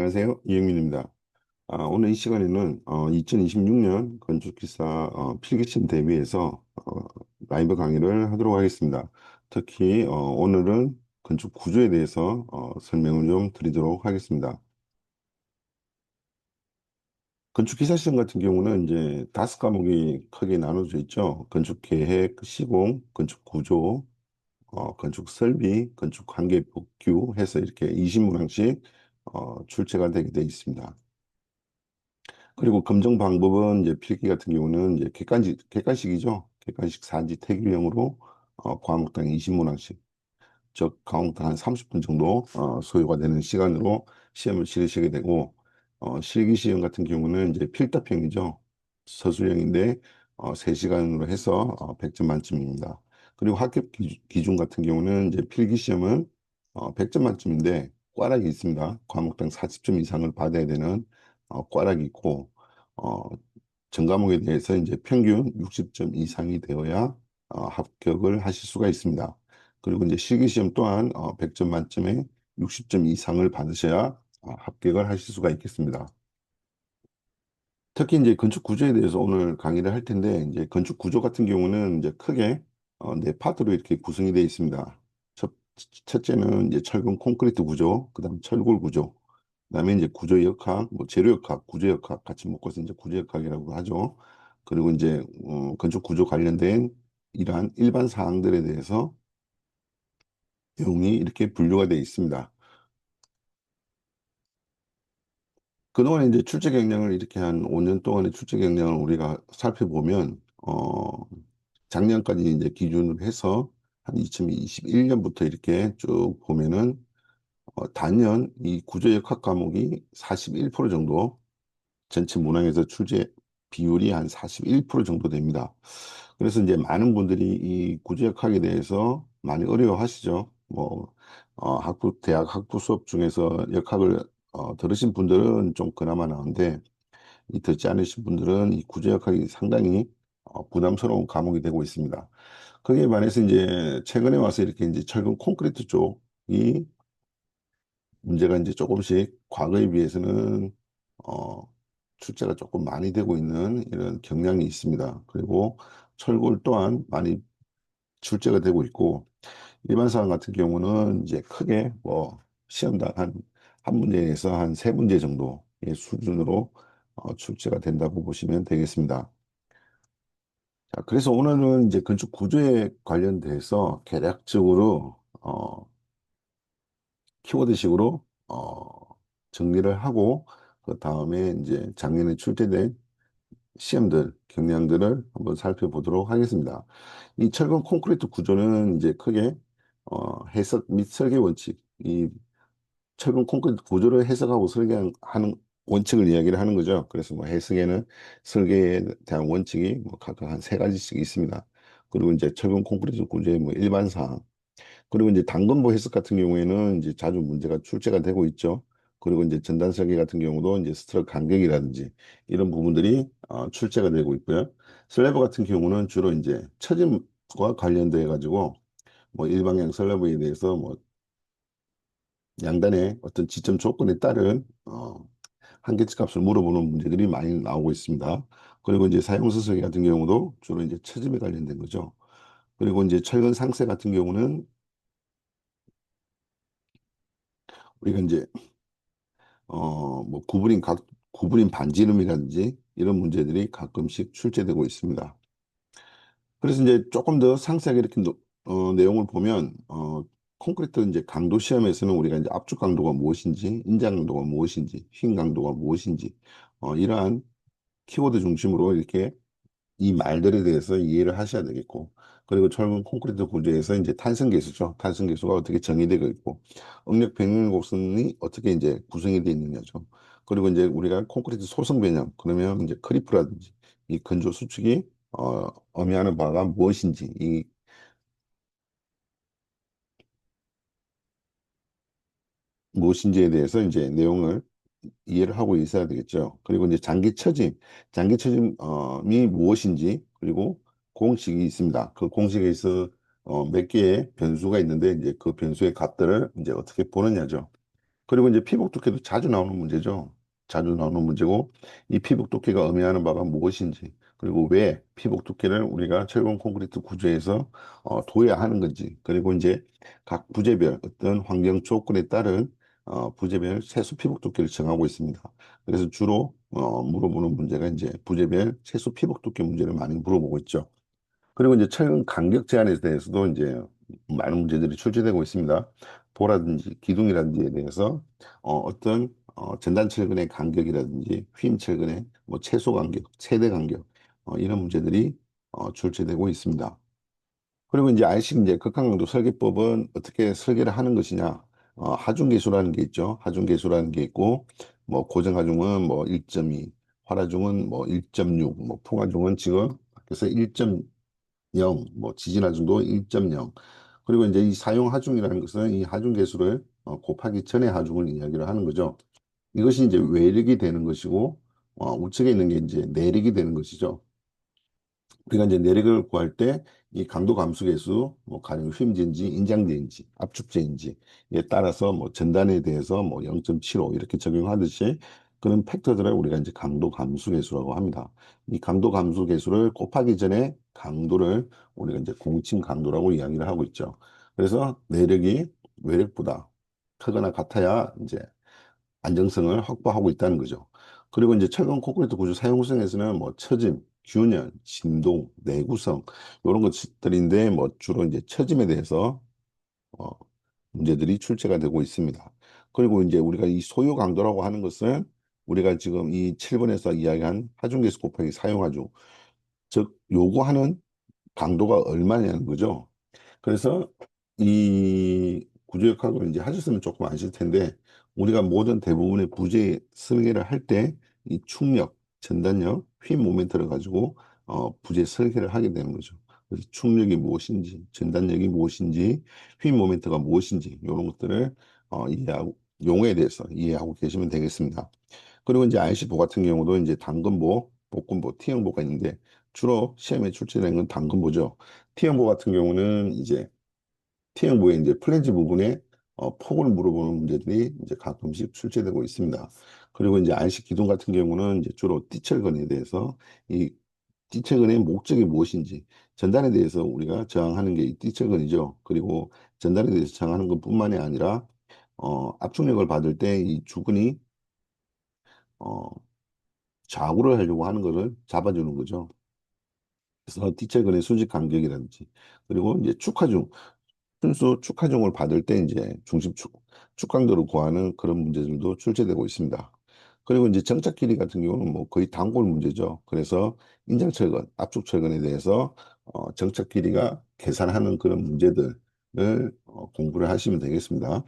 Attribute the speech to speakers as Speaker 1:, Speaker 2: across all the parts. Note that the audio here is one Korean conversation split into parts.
Speaker 1: 안녕하세요. 이영민입니다. 오늘 이 시간에는 2026년 건축기사 필기점 대비해서 라이브 강의를 하도록 하겠습니다. 특히 오늘은 건축 구조에 대해서 설명을 좀 드리도록 하겠습니다. 건축기사 시험 같은 경우는 이제 다섯 과목이 크게 나눠져 있죠. 건축 계획, 시공, 건축 구조, 건축 설비, 건축 관계 복규 해서 이렇게 20문항씩 출제가 되게 돼 있습니다. 그리고 검정 방법은 이제 필기 같은 경우는 이제 객관식이죠. 객관식 사지 태기형으로 과목당 20문항씩, 즉 과목당 한 30분 정도 소요가 되는 시간으로 시험을 치르시게 되고, 실기 시험 같은 경우는 이제 필답형이죠. 서술형인데 3시간으로 해서 100점 만점입니다. 그리고 합격 기준 같은 경우는 이제 필기 시험은 100점 만점인데 꽈락이 있습니다. 과목당 40점 이상을 받아야 되는 꽈락이 있고, 어, 전 과목에 대해서 이제 평균 60점 이상이 되어야 합격을 하실 수가 있습니다. 그리고 이제 실기시험 또한 100점 만점에 60점 이상을 받으셔야 합격을 하실 수가 있겠습니다. 특히 이제 건축 구조에 대해서 오늘 강의를 할 텐데, 이제 건축 구조 같은 경우는 이제 크게 네 파트로 이렇게 구성이 되어 있습니다. 첫, 첫째는 이제 철근 콘크리트 구조, 그다음 철골 구조, 그다음에 이제 구조 역학, 뭐 재료 역학, 구조 역학 같이 묶어서 이제 구조 역학이라고 하죠. 그리고 이제 건축 구조 관련된 이러한 일반 사항들에 대해서 내용이 이렇게 분류가 되어 있습니다. 그동안 이제 출제 경력을 이렇게 한 5년 동안의 출제 경력을 우리가 살펴보면, 작년까지 이제 기준으로 해서 한 2021년부터 이렇게 쭉 보면은, 단연 이 구조역학 과목이 41% 정도, 전체 문항에서 출제 비율이 한 41% 정도 됩니다. 그래서 이제 많은 분들이 이 구조역학에 대해서 많이 어려워하시죠. 뭐, 대학 학부 수업 중에서 역학을 들으신 분들은 좀 그나마 나은데, 이 듣지 않으신 분들은 이 구조역학이 상당히 부담스러운 과목이 되고 있습니다. 거기에 반해서 이제 최근에 와서 이렇게 이제 철근 콘크리트 쪽이 문제가 이제 조금씩 과거에 비해서는 어, 출제가 조금 많이 되고 있는 이런 경향이 있습니다. 그리고 철골 또한 많이 출제가 되고 있고, 일반 사람 같은 경우는 이제 크게 뭐 시험당 한 문제에서 한 세 문제 정도의 수준으로 출제가 된다고 보시면 되겠습니다. 자, 그래서 오늘은 이제 건축 구조에 관련돼서 개략적으로 키워드식으로 정리를 하고, 그 다음에 이제 작년에 출제된 시험들, 경량들을 한번 살펴보도록 하겠습니다. 이 철근 콘크리트 구조는 이제 크게 해석 및 설계 원칙, 이 철근 콘크리트 구조를 해석하고 설계하는 원칙을 이야기를 하는 거죠. 그래서 뭐 해석에는 설계에 대한 원칙이 뭐 각각 한 세 가지씩 있습니다. 그리고 이제 철근 콘크리트 구조의 뭐 일반 사항, 그리고 이제 당근보 해석 같은 경우에는 이제 자주 문제가 출제가 되고 있죠. 그리고 이제 전단 설계 같은 경우도 이제 스트럭 간격이라든지 이런 부분들이 출제가 되고 있고요. 슬래브 같은 경우는 주로 이제 처짐과 관련돼 가지고 뭐 일방향 슬래브에 대해서 뭐 양단의 어떤 지점 조건에 따른 한계치 값을 물어보는 문제들이 많이 나오고 있습니다. 그리고 이제 사용서 설계 같은 경우도 주로 이제 처짐에 관련된 거죠. 그리고 이제 철근 상세 같은 경우는 우리가 이제 뭐 구부린 반지름이라든지 이런 문제들이 가끔씩 출제되고 있습니다. 그래서 이제 조금 더 상세하게 이렇게 내용을 보면, 콘크리트 이제 강도 시험에서는 우리가 이제 압축 강도가 무엇인지, 인자 강도가 무엇인지, 휭 강도가 무엇인지, 이러한 키워드 중심으로 이렇게 이 말들에 대해서 이해를 하셔야 되겠고, 그리고 철근 콘크리트 구조에서 이제 탄성계수죠. 탄성계수가 어떻게 정의되고 있고, 응력 병렬 곡선이 어떻게 이제 구성이 되어 있느냐죠. 그리고 이제 우리가 콘크리트 소성 변형, 그러면 이제 크리프라든지 이 건조 수축이 의미하는 바가 무엇인지, 이 무엇인지에 대해서 이제 내용을 이해를 하고 있어야 되겠죠. 그리고 이제 장기 처짐이 무엇인지, 그리고 공식이 있습니다. 그 공식에 있어 몇 개의 변수가 있는데 이제 그 변수의 값들을 이제 어떻게 보느냐죠. 그리고 이제 피복 두께도 자주 나오는 문제죠. 자주 나오는 문제고, 이 피복 두께가 의미하는 바가 무엇인지, 그리고 왜 피복 두께를 우리가 철근 콘크리트 구조에서 둬야 하는 건지, 그리고 이제 각 부재별 어떤 환경 조건에 따른 부재별 세수 피복 두께를 정하고 있습니다. 그래서 주로 물어보는 문제가 이제 부재별 세수 피복 두께 문제를 많이 물어보고 있죠. 그리고 이제 최근 간격 제한에 대해서도 이제 많은 문제들이 출제되고 있습니다. 보라든지 기둥이라든지에 대해서 어떤 전단 철근의 간격이라든지 휨 철근의 뭐 최소 간격, 최대 간격 이런 문제들이 출제되고 있습니다. 그리고 이제 RC 이제 극한강도 설계법은 어떻게 설계를 하는 것이냐? 하중계수라는 게 있죠. 하중계수라는 게 있고 뭐 고정하중은 뭐 1.2, 활하중은 뭐 1.6, 뭐 풍하중은 지금 그래서 1.0, 뭐 지진하중도 1.0. 그리고 이제 이 사용 하중이라는 것은 이 하중 계수를 곱하기 전의 하중을 이야기를 하는 거죠. 이것이 이제 외력이 되는 것이고 우측에 있는 게 이제 내력이 되는 것이죠. 우리가 이제 내력을 구할 때 이 강도 감소 계수, 뭐 가령 휨제인지 인장제인지 압축제인지에 따라서 뭐 전단에 대해서 뭐 0.75 이렇게 적용하듯이 그런 팩터들을 우리가 이제 강도 감소 계수라고 합니다. 이 강도 감소 계수를 곱하기 전에 강도를 우리가 이제 공칭 강도라고 이야기를 하고 있죠. 그래서 내력이 외력보다 크거나 같아야 이제 안정성을 확보하고 있다는 거죠. 그리고 이제 철근 콘크리트 구조 사용성에서는 뭐 처짐, 균열, 진동, 내구성 이런 것들인데 뭐 주로 이제 처짐에 대해서 어, 문제들이 출제가 되고 있습니다. 그리고 이제 우리가 이 소요 강도라고 하는 것은 우리가 지금 이 7번에서 이야기한 하중계수 곱하기 사용하중, 즉 요구하는 강도가 얼마냐는 거죠. 그래서 이 구조역학을 이제 하셨으면 조금 아실 텐데 우리가 모든 대부분의 부재 설계를 할 때 이 충력, 전단력, 휨 모멘트를 가지고 부재 설계를 하게 되는 거죠. 그래서 충력이 무엇인지, 전단력이 무엇인지, 휨 모멘트가 무엇인지 이런 것들을 이해하고 용어에 대해서 이해하고 계시면 되겠습니다. 그리고 이제 IC4 같은 경우도 이제 당근보, 복근보, T형보가 있는데 주로 시험에 출제되는 건 당근보죠. T형보 같은 경우는 이제 T형보의 이제 플랜지 부분에 폭을 물어보는 문제들이 이제 가끔씩 출제되고 있습니다. 그리고 이제 안식 기둥 같은 경우는 이제 주로 띠철근에 대해서 이 띠철근의 목적이 무엇인지 전단에 대해서 우리가 저항하는 게 이 띠철근이죠. 그리고 전단에 대해서 저항하는 것뿐만이 아니라 압축력을 받을 때 이 주근이 어, 좌우를 하려고 하는 것을 잡아주는 거죠. 그래서 띠철근의 수직 간격이라든지 그리고 이제 축하중 순수 축하종을 받을 때 이제 중심 축강도를 구하는 그런 문제들도 출제되고 있습니다. 그리고 이제 정착 길이 같은 경우는 뭐 거의 단골 문제죠. 그래서 인장철근, 압축철근에 대해서 정착 길이가 계산하는 그런 문제들을 공부를 하시면 되겠습니다.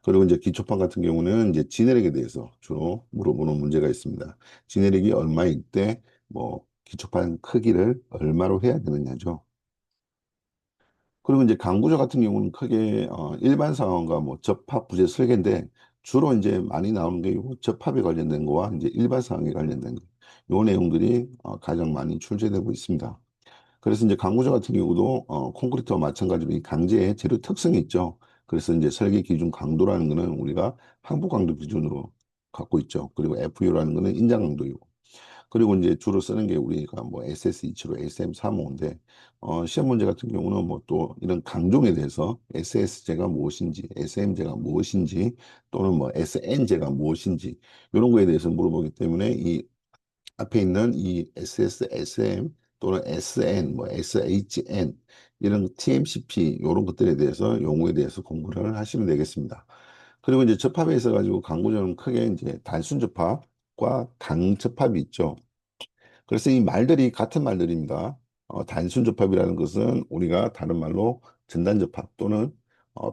Speaker 1: 그리고 이제 기초판 같은 경우는 이제 진해력에 대해서 주로 물어보는 문제가 있습니다. 진해력이 얼마일 때 뭐 기초판 크기를 얼마로 해야 되느냐죠. 그리고 이제 강구조 같은 경우는 크게 일반 상황과 뭐 접합 부재 설계인데 주로 이제 많이 나오는 게 요 접합에 관련된 거와 이제 일반 상황에 관련된 거. 요 내용들이 가장 많이 출제되고 있습니다. 그래서 이제 강구조 같은 경우도 콘크리트와 마찬가지로 이 강제의 재료 특성이 있죠. 그래서 이제 설계 기준 강도라는 거는 우리가 항복 강도 기준으로 갖고 있죠. 그리고 FU라는 거는 인장 강도이고 그리고 이제 주로 쓰는 게 우리가 뭐 SS27호, SM35인데 시험 문제 같은 경우는 뭐 또 이런 강종에 대해서 SS제가 무엇인지, SM제가 무엇인지 또는 뭐 SN제가 무엇인지 이런 거에 대해서 물어보기 때문에 이 앞에 있는 이 SS, SM 또는 SN, 뭐 SHN 이런 TMCP 이런 것들에 대해서 용어에 대해서 공부를 하시면 되겠습니다. 그리고 이제 접합에 있어 가지고 강구조는 크게 이제 단순 접합과 강접합이 있죠. 그래서 이 말들이 같은 말들입니다. 단순 접합이라는 것은 우리가 다른 말로 전단 접합 또는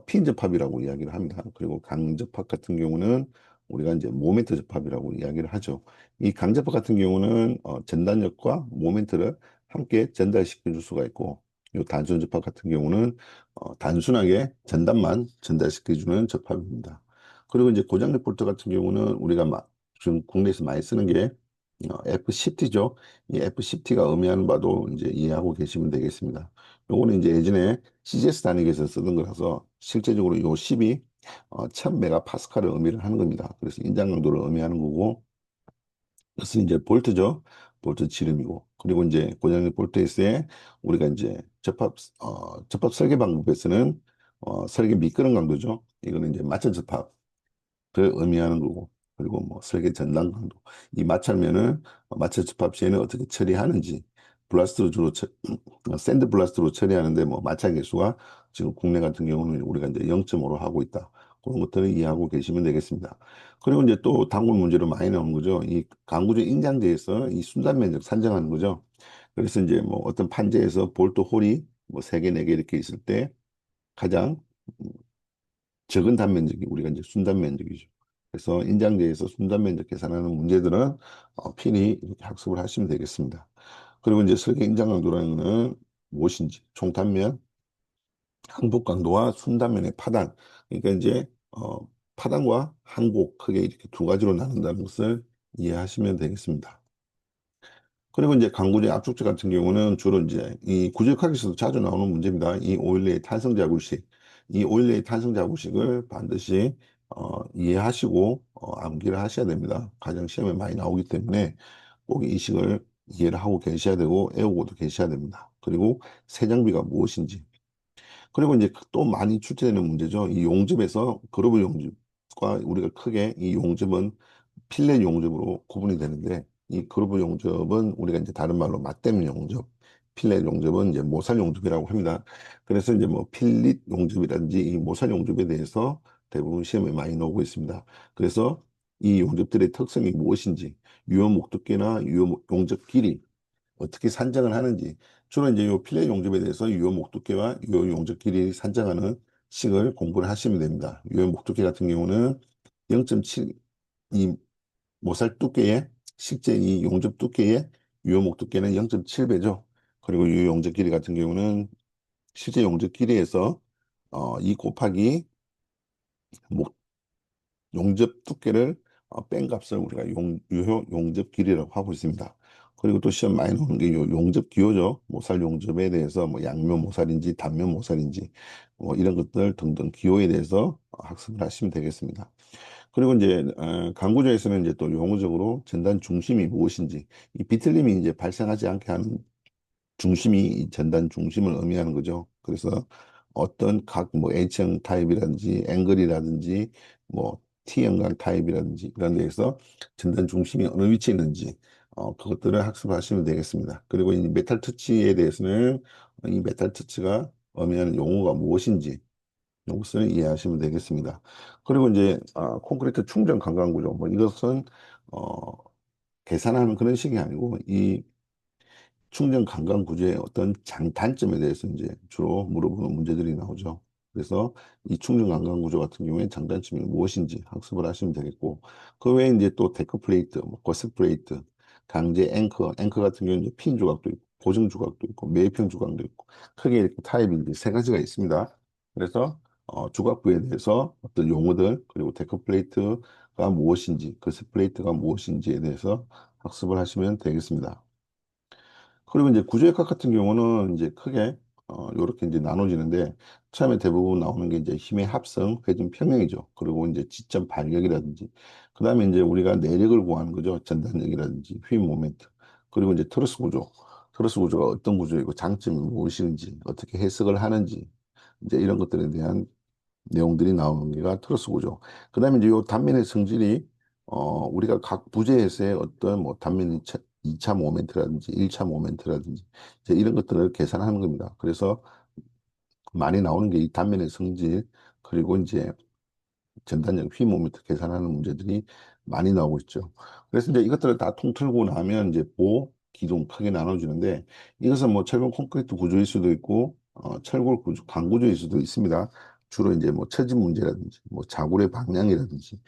Speaker 1: 핀 접합이라고 이야기를 합니다. 그리고 강접합 같은 경우는 우리가 이제 모멘트 접합이라고 이야기를 하죠. 이 강접합 같은 경우는 전단력과 모멘트를 함께 전달시켜 줄 수가 있고, 이 단순 접합 같은 경우는 단순하게 전단만 전달시켜 주는 접합입니다. 그리고 이제 고장력 볼트 같은 경우는 우리가 지금 국내에서 많이 쓰는 게 F10T죠. 이 F10T가 의미하는 바도 이제 이해하고 계시면 되겠습니다. 요거는 이제 예전에 CGS 단위에서 쓰던 거라서 실제적으로 요 10이 1000 메가파스칼을 의미를 하는 겁니다. 그래서 인장 강도를 의미하는 거고, 그래서 이제 볼트죠. 볼트 지름이고, 그리고 이제 고정식 볼트에서의 우리가 이제 접합 설계 방법에서는 설계 미끄럼 강도죠. 이거는 이제 마찰 접합 를 의미하는 거고, 그리고 뭐 설계 전단 강도, 이 마찰면은 마찰 접합 시에는 어떻게 처리하는지, 블라스트로 주로 샌드 블라스트로 처리하는데 뭐 마찰 개수가 지금 국내 같은 경우는 우리가 이제 0.5로 하고 있다. 그런 것들을 이해하고 계시면 되겠습니다. 그리고 이제 또 단골 문제로 많이 나오는 거죠. 이 강구조 인장제에서 이 순단 면적 산정하는 거죠. 그래서 이제 뭐 어떤 판재에서 볼트 홀이 뭐 3개, 4개 이렇게 있을 때 가장 적은 단면적이 우리가 이제 순단면적이죠. 그래서 인장제에서 순단면적 계산하는 문제들은 필히 이렇게 학습을 하시면 되겠습니다. 그리고 이제 설계 인장 강도라는 거는 무엇인지, 총단면, 항복 강도와 순단면의 파단. 그러니까 이제 파단과 항복 크게 이렇게 두 가지로 나눈다는 것을 이해하시면 되겠습니다. 그리고 이제 강구제 압축제 같은 경우는 주로 이제 이 구조역학에서도 자주 나오는 문제입니다. 이 오일레이 탄성자굴식, 이 오일레이 탄성자굴식을 반드시 이해하시고 암기를 하셔야 됩니다. 가정 시험에 많이 나오기 때문에 꼭 이 식을 이해를 하고 계셔야 되고 외우고도 계셔야 됩니다. 그리고 세정비가 무엇인지, 그리고 이제 또 많이 출제되는 문제죠. 이 용접에서 그루브 용접과 우리가 크게 이 용접은 필렛 용접으로 구분이 되는데, 이 그루브 용접은 우리가 이제 다른 말로 맞댐 용접, 필렛 용접은 이제 모살 용접이라고 합니다. 그래서 이제 뭐 필릿 용접이라든지 이 모살 용접에 대해서 대부분 시험에 많이 나오고 있습니다. 그래서 이 용접들의 특성이 무엇인지, 유효 목두께나 유효 용접 길이 어떻게 산정을 하는지, 주로 이제 요 필렛 용접에 대해서 유효 목두께와 유효 용접 길이 산정하는 식을 공부를 하시면 됩니다. 유효 목두께 같은 경우는 0.7, 이 모살 두께의 실제 이 용접 두께의 유효목 두께는 0.7배죠. 그리고 유효 용접 길이 같은 경우는 실제 용접 길이에서 2 곱하기 목, 용접 두께를 뺀 값을 우리가 유효 용접 길이라고 하고 있습니다. 그리고 또 시험 많이 나오는 게 요 용접 기호죠. 모살 용접에 대해서 뭐 양면 모살인지 단면 모살인지 뭐 이런 것들 등등 기호에 대해서 학습을 하시면 되겠습니다. 그리고 이제 강구조에서는 이제 또 용어적으로 전단 중심이 무엇인지, 이 비틀림이 이제 발생하지 않게 하는 중심이 이 전단 중심을 의미하는 거죠. 그래서 어떤 각 뭐 H형 타입이라든지 앵글이라든지 뭐 T형관 타입이라든지 이런 데에서 전단 중심이 어느 위치에 있는지 그것들을 학습하시면 되겠습니다. 그리고 이 메탈 터치에 대해서는 이 메탈 터치가 의미하는 용어가 무엇인지 이것을 이해하시면 되겠습니다. 그리고 이제 콘크리트 충전 강강 구조, 뭐 이것은 어, 계산하는 그런 식이 아니고 이 충전 관광 구조의 어떤 장단점에 대해서 이제 주로 물어보는 문제들이 나오죠. 그래서 이 충전 관광 구조 같은 경우에 장단점이 무엇인지 학습을 하시면 되겠고, 그 외에 이제 또 데크 플레이트, 뭐 거스 플레이트, 강제 앵커 같은 경우는 이제 핀 조각도 있고, 고정 조각도 있고, 매평 조각도 있고, 크게 이렇게 타입이 이제 세 가지가 있습니다. 그래서 조각부에 대해서 어떤 용어들, 그리고 데크 플레이트가 무엇인지, 거스 플레이트가 무엇인지에 대해서 학습을 하시면 되겠습니다. 그리고 이제 구조역학 같은 경우는 이제 크게 이렇게 이제 나눠지는데, 처음에 대부분 나오는 게 이제 힘의 합성, 회전 평형이죠. 그리고 이제 지점 발력이라든지, 그다음에 이제 우리가 내력을 구하는 거죠. 전단력이라든지 휘 모멘트. 그리고 이제 트러스 구조. 트러스 구조가 어떤 구조이고 장점이 무엇인지, 어떻게 해석을 하는지, 이제 이런 것들에 대한 내용들이 나오는 게가 트러스 구조. 그다음에 이제 요 단면의 성질이 우리가 각 부재에서의 어떤 뭐 단면 2차 모멘트라든지 1차 모멘트라든지 이제 이런 것들을 계산하는 겁니다. 그래서 많이 나오는 게 이 단면의 성질, 그리고 이제 전단적 휘 모멘트 계산하는 문제들이 많이 나오고 있죠. 그래서 이제 이것들을 다 통틀고 나면 이제 보, 기둥 크게 나눠주는데, 이것은 뭐 철근 콘크리트 구조일 수도 있고 철골 구조, 강구조일 수도 있습니다. 주로 이제 뭐 처진 문제라든지 뭐 자굴의 방향이라든지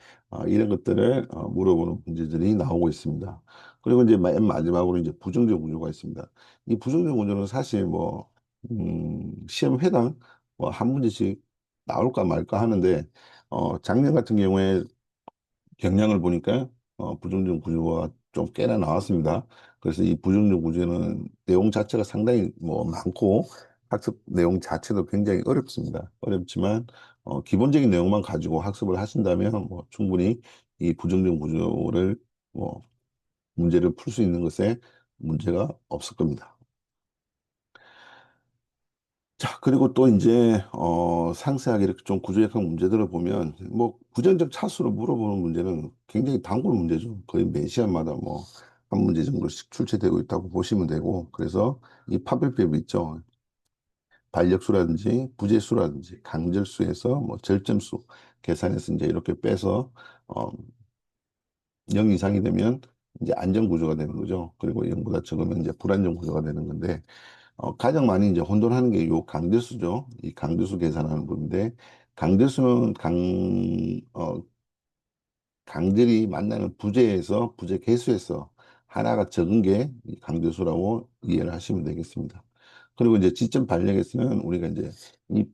Speaker 1: 이런 것들을 물어보는 문제들이 나오고 있습니다. 그리고 이제 맨 마지막으로 이제 부정적 구조가 있습니다. 이 부정적 구조는 사실 뭐 시험 회당 뭐 한 문제씩 나올까 말까 하는데, 작년 같은 경우에 경향을 보니까 부정적 구조가 좀 꽤나 나왔습니다. 그래서 이 부정적 구조는 내용 자체가 상당히 뭐 많고 학습 내용 자체도 굉장히 어렵습니다. 어렵지만 기본적인 내용만 가지고 학습을 하신다면 뭐 충분히 이 부정적 구조를 뭐 문제를 풀 수 있는 것에 문제가 없을 겁니다. 자, 그리고 또 이제 상세하게 이렇게 좀 구조역학 문제들을 보면 뭐 부정적 차수로 물어보는 문제는 굉장히 단골 문제죠. 거의 매 시간마다 뭐 한 문제 정도씩 출제되고 있다고 보시면 되고, 그래서 이 파별법이 있죠. 반력수라든지 부재수라든지 강절수에서 뭐 절점수 계산해서 이제 이렇게 빼서 어, 0 이상이 되면 이제 안정 구조가 되는 거죠. 그리고 0보다 적으면 이제 불안정 구조가 되는 건데, 가장 많이 이제 혼돈하는 게 요 강대수죠. 이 강대수 계산하는 부분인데, 강대수는 강들이 만나는 부재에서 부재 개수에서 하나가 적은 게 이 강대수라고 이해를 하시면 되겠습니다. 그리고 이제 지점 반력에서는 우리가 이제 이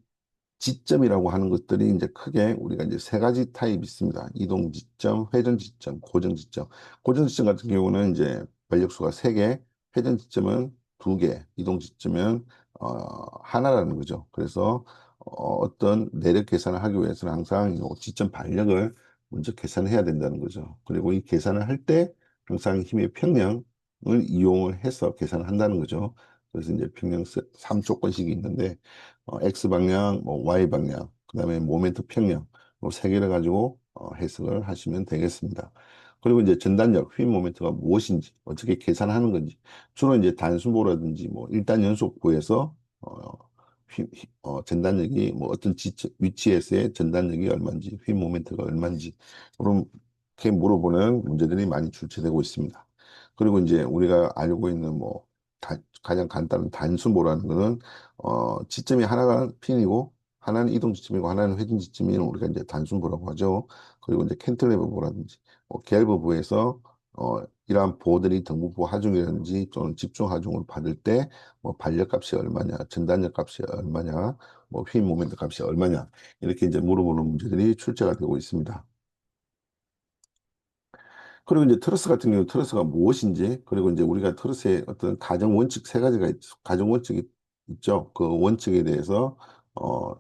Speaker 1: 지점이라고 하는 것들이 이제 크게 우리가 이제 세 가지 타입이 있습니다. 이동 지점, 회전 지점, 고정 지점. 고정 지점 같은 경우는 이제 전력수가 세 개, 회전 지점은 두 개, 이동 지점은 하나라는 거죠. 그래서 어떤 내력 계산을 하기 위해서는 항상 이 지점 반력을 먼저 계산해야 된다는 거죠. 그리고 이 계산을 할 때 항상 힘의 평형을 이용을 해서 계산을 한다는 거죠. 그래서 이제 평형 3조건식이 있는데 X 방향, 뭐 Y 방향, 그다음에 모멘트 평형, 뭐세 개를 가지고 해석을 하시면 되겠습니다. 그리고 이제 전단력, 휠 모멘트가 무엇인지, 어떻게 계산하는 건지, 주로 이제 단순보라든지 뭐 일단 연속 구에서 전단력이 뭐 어떤 위치에서의 전단력이 얼마인지, 휠 모멘트가 얼마인지, 그렇게 물어보는 문제들이 많이 출제되고 있습니다. 그리고 이제 우리가 알고 있는 뭐 가장 간단한 단순보라는 거는 지점이 하나가 핀이고 하나는 이동 지점이고 하나는 회전 지점이 우리가 이제 단순보라고 하죠. 그리고 이제 캔틀레버보라든지 갤버부에서 이러한 보들이 등분보 하중이라든지 또는 집중 하중을 받을 때 뭐 반력 값이 얼마냐, 전단력 값이 얼마냐, 뭐 휠 모멘트 값이 얼마냐 이렇게 이제 물어보는 문제들이 출제가 되고 있습니다. 그리고 이제 트러스 같은 경우 트러스가 무엇인지, 그리고 이제 우리가 트러스의 어떤 가정 원칙 세 가지가 가정 원칙이 있죠. 그 원칙에 대해서 어,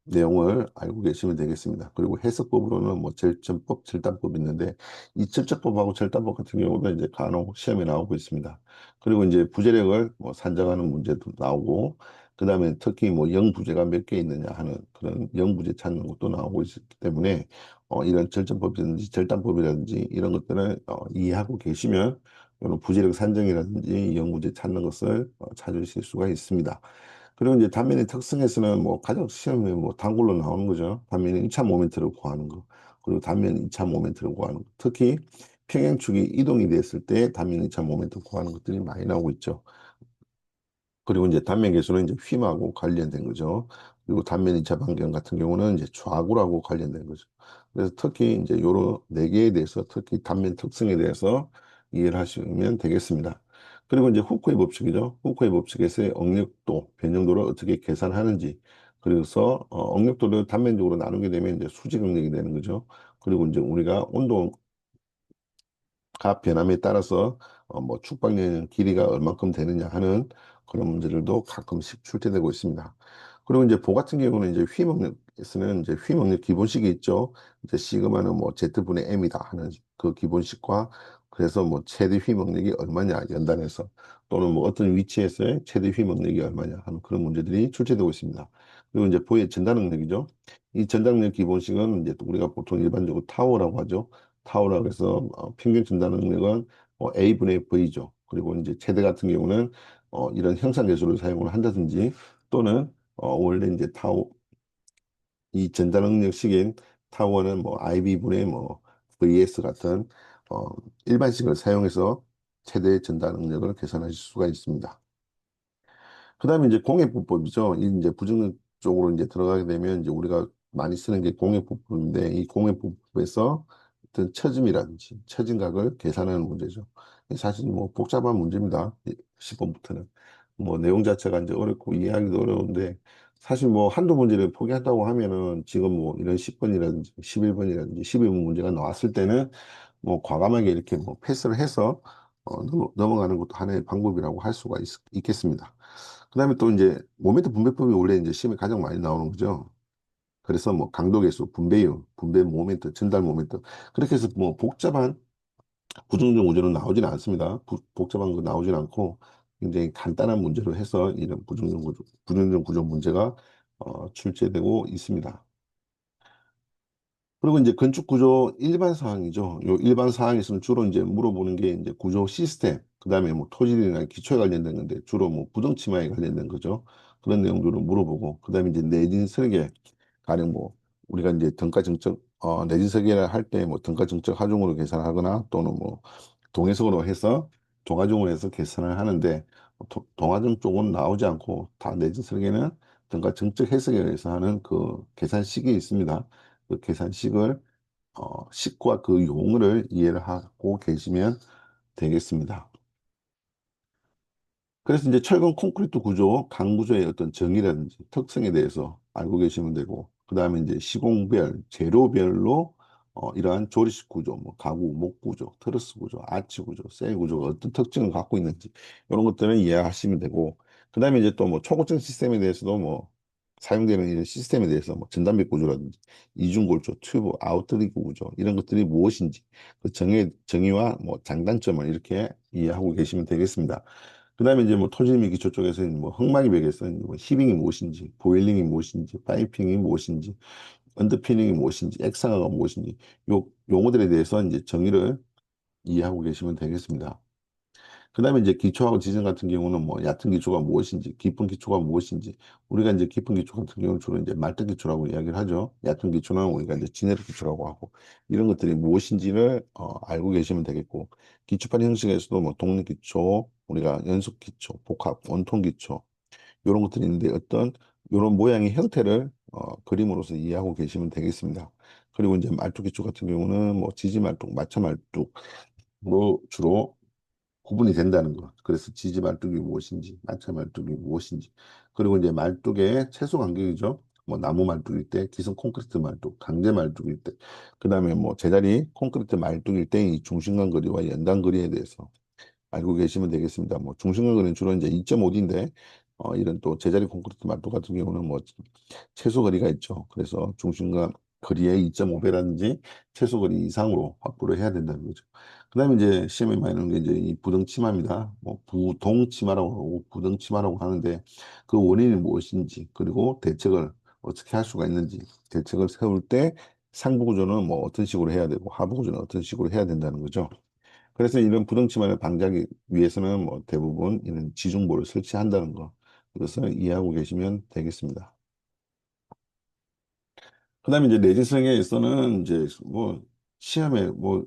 Speaker 1: 내용을 알고 계시면 되겠습니다. 그리고 해석법으로는 뭐 절전법, 절단법이 있는데 이 절전법하고 절단법 같은 경우도 이제 간혹 시험에 나오고 있습니다. 그리고 이제 부재력을 뭐 산정하는 문제도 나오고, 그다음에 특히 뭐 영부재가 몇 개 있느냐 하는 그런 영부재 찾는 것도 나오고 있기 때문에 이런 절전법이라든지 절단법이라든지 이런 것들을 이해하고 계시면 이런 부재력 산정이라든지 영부재 찾는 것을 찾으실 수가 있습니다. 그리고 이제 단면의 특성에서는 뭐 가장 시험에 뭐 단골로 나오는 거죠. 단면의 1차 모멘트를 구하는 거. 그리고 단면 2차 모멘트를 구하는 거. 특히 평행축이 이동이 됐을 때 단면 2차 모멘트 구하는 것들이 많이 나오고 있죠. 그리고 이제 단면 계수는 이제 휨하고 관련된 거죠. 그리고 단면 2차 반경 같은 경우는 이제 좌구라고 관련된 거죠. 그래서 특히 이제 요런 네 개에 대해서 특히 단면 특성에 대해서 이해를 하시면 되겠습니다. 그리고 이제 후크의 법칙이죠. 후크의 법칙에서의 응력도, 변형도를 어떻게 계산하는지. 그래서 응력도를 단면적으로 나누게 되면 이제 수직 응력이 되는 거죠. 그리고 이제 우리가 온도 값 변함에 따라서 뭐 축박력 길이가 얼만큼 되느냐 하는 그런 문제들도 가끔씩 출제되고 있습니다. 그리고 이제 보 같은 경우는 이제 휘먹력에서는 이제 휘먹력 기본식이 있죠. 이제 시그마는 뭐 Z분의 M이다 하는 그 기본식과, 그래서 뭐 최대 휘먹력이 얼마냐 연단해서, 또는 뭐 어떤 위치에서의 최대 휘먹력이 얼마냐 하는 그런 문제들이 출제되고 있습니다. 그리고 이제 보의 전달능력이죠. 이 전달능력 기본식은 이제 우리가 보통 일반적으로 타워라고 하죠. 타워라 그래서 평균 진단 능력은 A분의 V죠. 그리고 이제 최대 같은 경우는 이런 형상 계수를 사용을 한다든지, 또는 원래 이제 타워 이 전자 능력식인 타워는 뭐 IB분의 뭐 VS 같은 어, 일반식을 사용해서 최대 전자 능력을 계산하실 수가 있습니다. 그다음에 이제 공예법이죠. 이 이제 부정능 쪽으로 이제 들어가게 되면 이제 우리가 많이 쓰는 게 공예법인데, 이 공예법에서 어떤 처짐이라든지 처짐각을 계산하는 문제죠. 사실 뭐 복잡한 문제입니다. 10번부터는 뭐 내용 자체가 이제 어렵고 이해하기도 어려운데, 사실 뭐 한두 문제를 포기한다고 하면은 지금 뭐 이런 10번이라든지 11번이라든지 12번 문제가 나왔을 때는 뭐 과감하게 이렇게 뭐 패스를 해서 넘어가는 것도 하나의 방법이라고 할 수가 있겠습니다. 그다음에 또 이제 모멘트 분배법이 원래 이제 시험에 가장 많이 나오는 거죠. 그래서 뭐 강도계수, 분배율, 분배 모멘트, 전달 모멘트 그렇게 해서 뭐 복잡한 부정적 우주는 나오지는 않습니다. 복잡한 거 나오진 않고 굉장히 간단한 문제로 해서 이런 부정적 구조 문제가 출제되고 있습니다. 그리고 이제 건축 구조 일반 사항이죠. 요 일반 사항에서는 주로 이제 물어보는 게 이제 구조 시스템, 그다음에 뭐 토질이나 기초에 관련된 건데 주로 뭐 부동 치마에 관련된 거죠. 그런 내용들을 물어보고 그다음에 이제 내진 설계 가령 뭐 우리가 이제 등가 증적 내진 설계를 할 때 뭐 등가 증적 하중으로 계산하거나 또는 뭐 동해석으로 해서 동하중으로 해서 계산을 하는데 동하중 쪽은 나오지 않고 다 내진 설계는 등가 증적 해석에 의해서 하는 그 계산식이 있습니다. 그 계산식을 식과 그 용어를 이해를 하고 계시면 되겠습니다. 그래서 이제 철근 콘크리트 구조, 강 구조의 어떤 정의라든지 특성에 대해서 알고 계시면 되고, 그 다음에 이제 시공별, 재료별로 이러한 조리식 구조, 뭐 가구, 목 구조, 트러스 구조, 아치 구조, 셀 구조가 어떤 특징을 갖고 있는지 이런 것들을 이해하시면 되고, 그 다음에 이제 또 뭐 초고층 시스템에 대해서도 뭐 사용되는 이런 시스템에 대해서 뭐 전단백 구조라든지 이중골조, 튜브, 아웃리그 구조 이런 것들이 무엇인지 그 정의와 뭐 장단점을 이렇게 이해하고 계시면 되겠습니다. 그다음에 이제 뭐 토지 및 기초 쪽에서는 뭐 흙막이 벽에서는 뭐 히빙이 무엇인지, 보일링이 무엇인지, 파이핑이 무엇인지, 언더피닝이 무엇인지, 액상화가 무엇인지 요 용어들에 대해서 이제 정의를 이해하고 계시면 되겠습니다. 그다음에 이제 기초하고 지진 같은 경우는 뭐 얕은 기초가 무엇인지, 깊은 기초가 무엇인지, 우리가 이제 깊은 기초 같은 경우는 주로 이제 말뚝 기초라고 이야기를 하죠. 얕은 기초는 우리가 이제 지네르 기초라고 하고 이런 것들이 무엇인지를 알고 계시면 되겠고, 기초판 형식에서도 뭐 독립 기초, 우리가 연속 기초, 복합, 원통 기초 이런 것들이 있는데 어떤 이런 모양의 형태를 그림으로서 이해하고 계시면 되겠습니다. 그리고 이제 말뚝 기초 같은 경우는 뭐 지지 말뚝, 마차 말뚝으로 주로 구분이 된다는 거. 그래서 지지 말뚝이 무엇인지, 마차 말뚝이 무엇인지. 그리고 이제 말뚝의 최소 간격이죠. 뭐 나무 말뚝일 때, 기성 콘크리트 말뚝, 강제 말뚝일 때, 그다음에 뭐 제자리 콘크리트 말뚝일 때 이 중심간 거리와 연단 거리에 대해서 알고 계시면 되겠습니다. 뭐 중심간 거리는 주로 이제 2.5D인데 이런 또 제자리 콘크리트 말뚝 같은 경우는 뭐 최소 거리가 있죠. 그래서 중심과 거리의 2.5배라든지 최소 거리 이상으로 확보를 해야 된다는 거죠. 그다음에 이제 시험에 많이 나오는 게 이제 이 부등치마입니다. 뭐 부동치마라고 하고 부등치마라고 하는데 그 원인이 무엇인지 그리고 대책을 어떻게 할 수가 있는지 대책을 세울 때 상부 구조는 뭐 어떤 식으로 해야 되고 하부 구조는 어떤 식으로 해야 된다는 거죠. 그래서 이런 부등치마를 방지하기 위해서는 뭐 대부분 이런 지중보를 설치한다는 거. 그것을 이해하고 계시면 되겠습니다. 그다음에 이제 내지성에서는 이제 뭐 시험에 뭐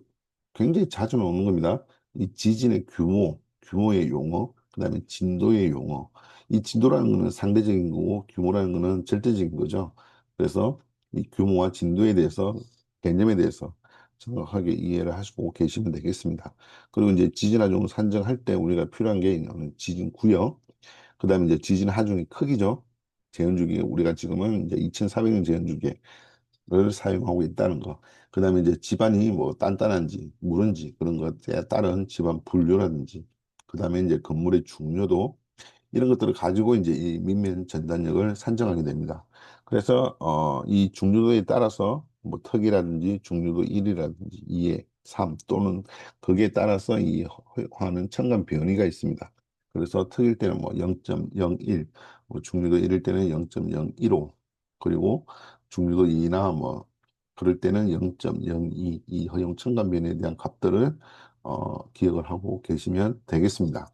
Speaker 1: 굉장히 자주 나오는 겁니다. 이 지진의 규모의 용어, 그다음에 진도의 용어. 이 진도라는 거는 상대적인 거고 규모라는 거는 절대적인 거죠. 그래서 이 규모와 진도에 대해서 개념에 대해서 정확하게 이해를 하시고 계시면 되겠습니다. 그리고 이제 지진 하중을 산정할 때 우리가 필요한 게 있는 지진 구역, 그다음에 이제 지진 하중의 크기죠. 재현주기 우리가 지금은 이제 2,400년 재현주기 를 사용하고 있다는 거. 그다음에 이제 집안이 뭐 단단한지 무른지 그런 것에 따른 집안 분류라든지 그다음에 이제 건물의 중요도 이런 것들을 가지고 이제 이 밑면 전단력을 산정하게 됩니다. 그래서 이 중요도에 따라서 뭐 턱이라든지 중요도 1이라든지 2에 3 또는 거기에 따라서 이 화는 첨간 변이가 있습니다. 그래서 턱일 때는 뭐 0.01, 뭐 중류도 1일 때는 0.015, 그리고 중류도 2나 뭐 그럴 때는 0.02, 이 허용 첨간 변이에 대한 값들을 기억을 하고 계시면 되겠습니다.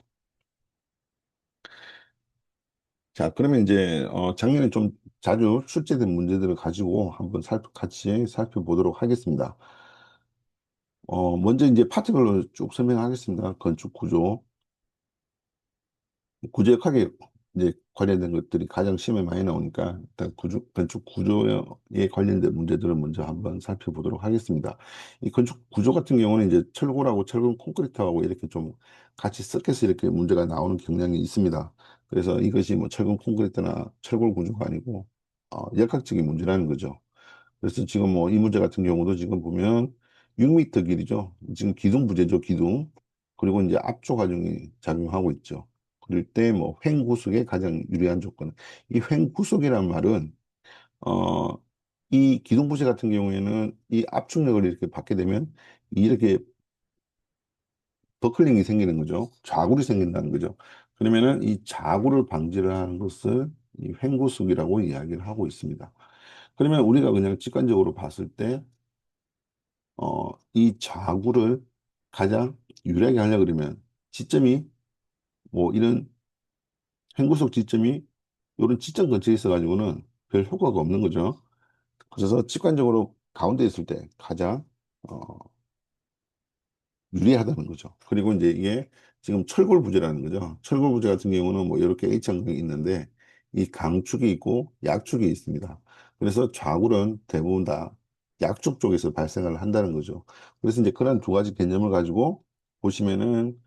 Speaker 1: 자, 그러면 이제 작년에 좀 자주 출제된 문제들을 가지고 한번 같이 살펴보도록 하겠습니다. 먼저 이제 파트별로 쭉 설명하겠습니다. 건축 구조, 구조역학에 이제 관련된 것들이 가장 시험에 많이 나오니까 일단 건축 구조에 관련된 문제들을 먼저 한번 살펴보도록 하겠습니다. 이 건축 구조 같은 경우는 이제 철골하고 철근 콘크리트하고 이렇게 좀 같이 섞여서 이렇게 문제가 나오는 경향이 있습니다. 그래서 이것이 뭐 철근 콘크리트나 철골 구조가 아니고 역학적인 문제라는 거죠. 그래서 지금 뭐 이 문제 같은 경우도 지금 보면 6m 길이죠. 지금 기둥 부재죠, 기둥. 그리고 이제 압조 과정이 작용하고 있죠. 그럴 때 뭐 횡구속의 가장 유리한 조건. 이 횡구속이란 말은 어 이 기둥부재 같은 경우에는 이 압축력을 이렇게 받게 되면 이렇게 버클링이 생기는 거죠. 좌굴이 생긴다는 거죠. 그러면은 이 좌굴을 방지를 하는 것을 이 횡구숙이라고 이야기를 하고 있습니다. 그러면 우리가 그냥 직관적으로 봤을 때, 이 좌굴을 가장 유리하게 하려 그러면 지점이 뭐 이런 횡구숙 지점이 이런 지점 근처에 있어가지고는 별 효과가 없는 거죠. 그래서 직관적으로 가운데 있을 때 가장 어, 유리하다는 거죠. 그리고 이제 이게 지금 철골 부재라는 거죠. 철골 부재 같은 경우는 뭐 이렇게 H형이 있는데 이 강축이 있고 약축이 있습니다. 그래서 좌굴은 대부분 다 약축 쪽에서 발생을 한다는 거죠. 그래서 이제 그런 두 가지 개념을 가지고 보시면은